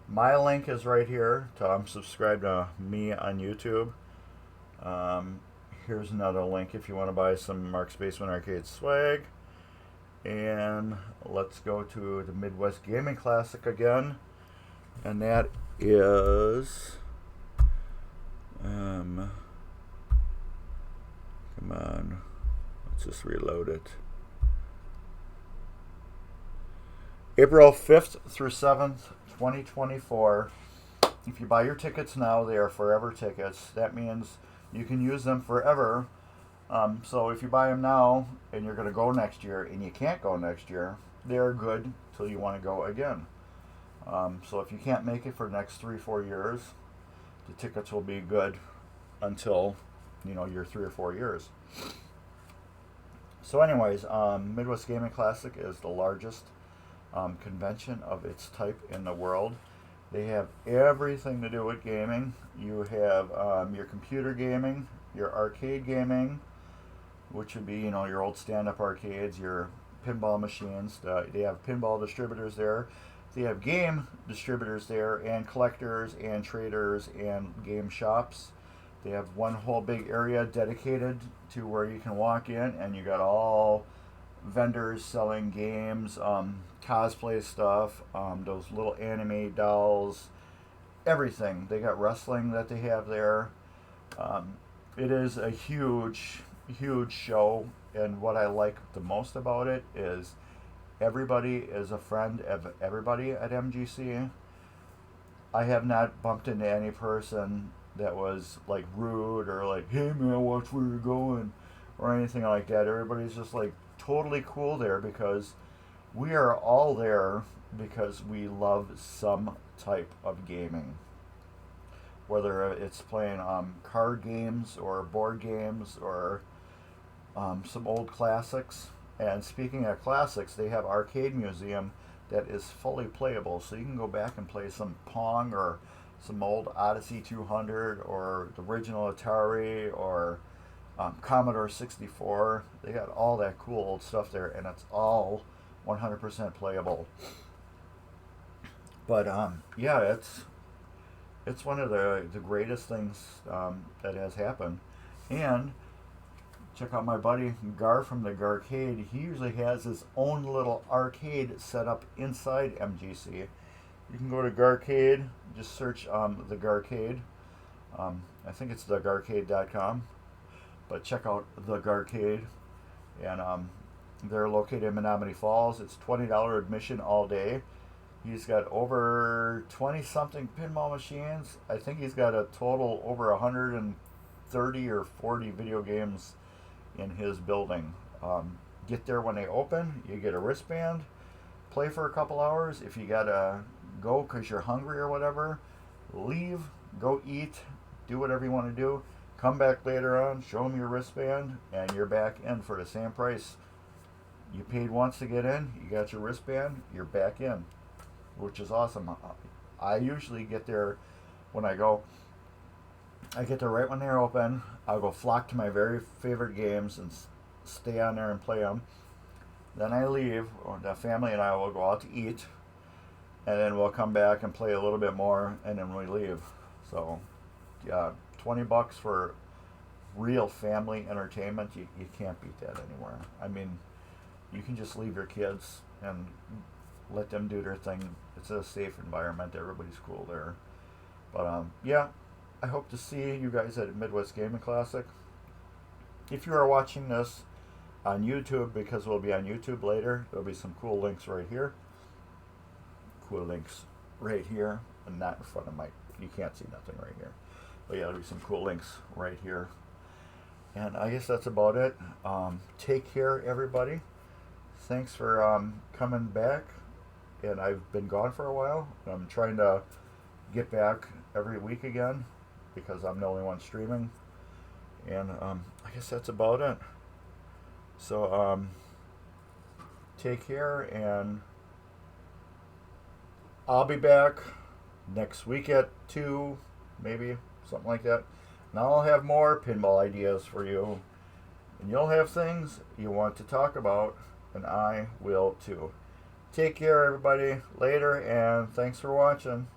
My link is right here to subscribe to me on YouTube. Here's another link if you want to buy some Mark's Basement Arcade swag. And let's go to the Midwest Gaming Classic again. And that is Come on. Let's just reload it. April 5th through 7th, 2024. If you buy your tickets now, they are forever tickets. That means you can use them forever. So if you buy them now and you're going to go next year and you can't go next year, they're good till you want to go again. So if you can't make it for the next 3-4 years, the tickets will be good until, your 3 or 4 years. So anyways, Midwest Gaming Classic is the largest convention of its type in the world. They have everything to do with gaming. You have your computer gaming, your arcade gaming, which would be, your old stand-up arcades, your pinball machines. They have pinball distributors there. They have game distributors there, and collectors and traders and game shops. They have one whole big area dedicated to where you can walk in, and you got all vendors selling games, cosplay stuff, those little anime dolls, everything. They got wrestling that they have there. It is a huge, huge show, and what I like the most about it is everybody is a friend of everybody at MGC. I have not bumped into any person that was like rude or like, hey man, watch where you're going, or anything like that. Everybody's just like totally cool there because we are all there because we love some type of gaming. Whether it's playing card games or board games or some old classics. And speaking of classics, they have Arcade Museum that is fully playable. So you can go back and play some Pong or some old Odyssey 200 or the original Atari or Commodore 64. They got all that cool old stuff there, and it's all 100% playable. But yeah, it's one of the greatest things that has happened. And check out my buddy Gar from the Garcade. He usually has his own little arcade set up inside MGC. You can go to Garcade, just search the Garcade. I think it's thegarcade.com. But check out the Garcade. And they're located in Menominee Falls. It's $20 admission all day. He's got over 20-something pinball machines. I think he's got a total over 130 or 40 video games in his building. Get there when they open. You get a wristband. Play for a couple hours. If you gotta go because you're hungry or whatever, leave, go eat, do whatever you want to do. Come back later on, show them your wristband, and you're back in for the same price. You paid once to get in, you got your wristband, you're back in, which is awesome. I usually get there when I go. I get there right when they're open. I'll go flock to my very favorite games and stay on there and play them. Then I leave, or the family and I will go out to eat, and then we'll come back and play a little bit more, and then we leave. So, yeah, $20 for real family entertainment, you can't beat that anywhere. I mean, you can just leave your kids and let them do their thing. It's a safe environment. Everybody's cool there. But, yeah, I hope to see you guys at Midwest Gaming Classic. If you are watching this on YouTube, because we'll be on YouTube later, there'll be some cool links right here. Cool links right here, and not in front of my, you can't see nothing right here. But yeah, there'll be some cool links right here. And I guess that's about it. Take care, everybody. Thanks for coming back. And I've been gone for a while. I'm trying to get back every week again because I'm the only one streaming. And I guess that's about it. So take care, and I'll be back next week at 2, maybe, something like that. And I'll have more pinball ideas for you. And you'll have things you want to talk about, and I will too. Take care, everybody. Later, and thanks for watching.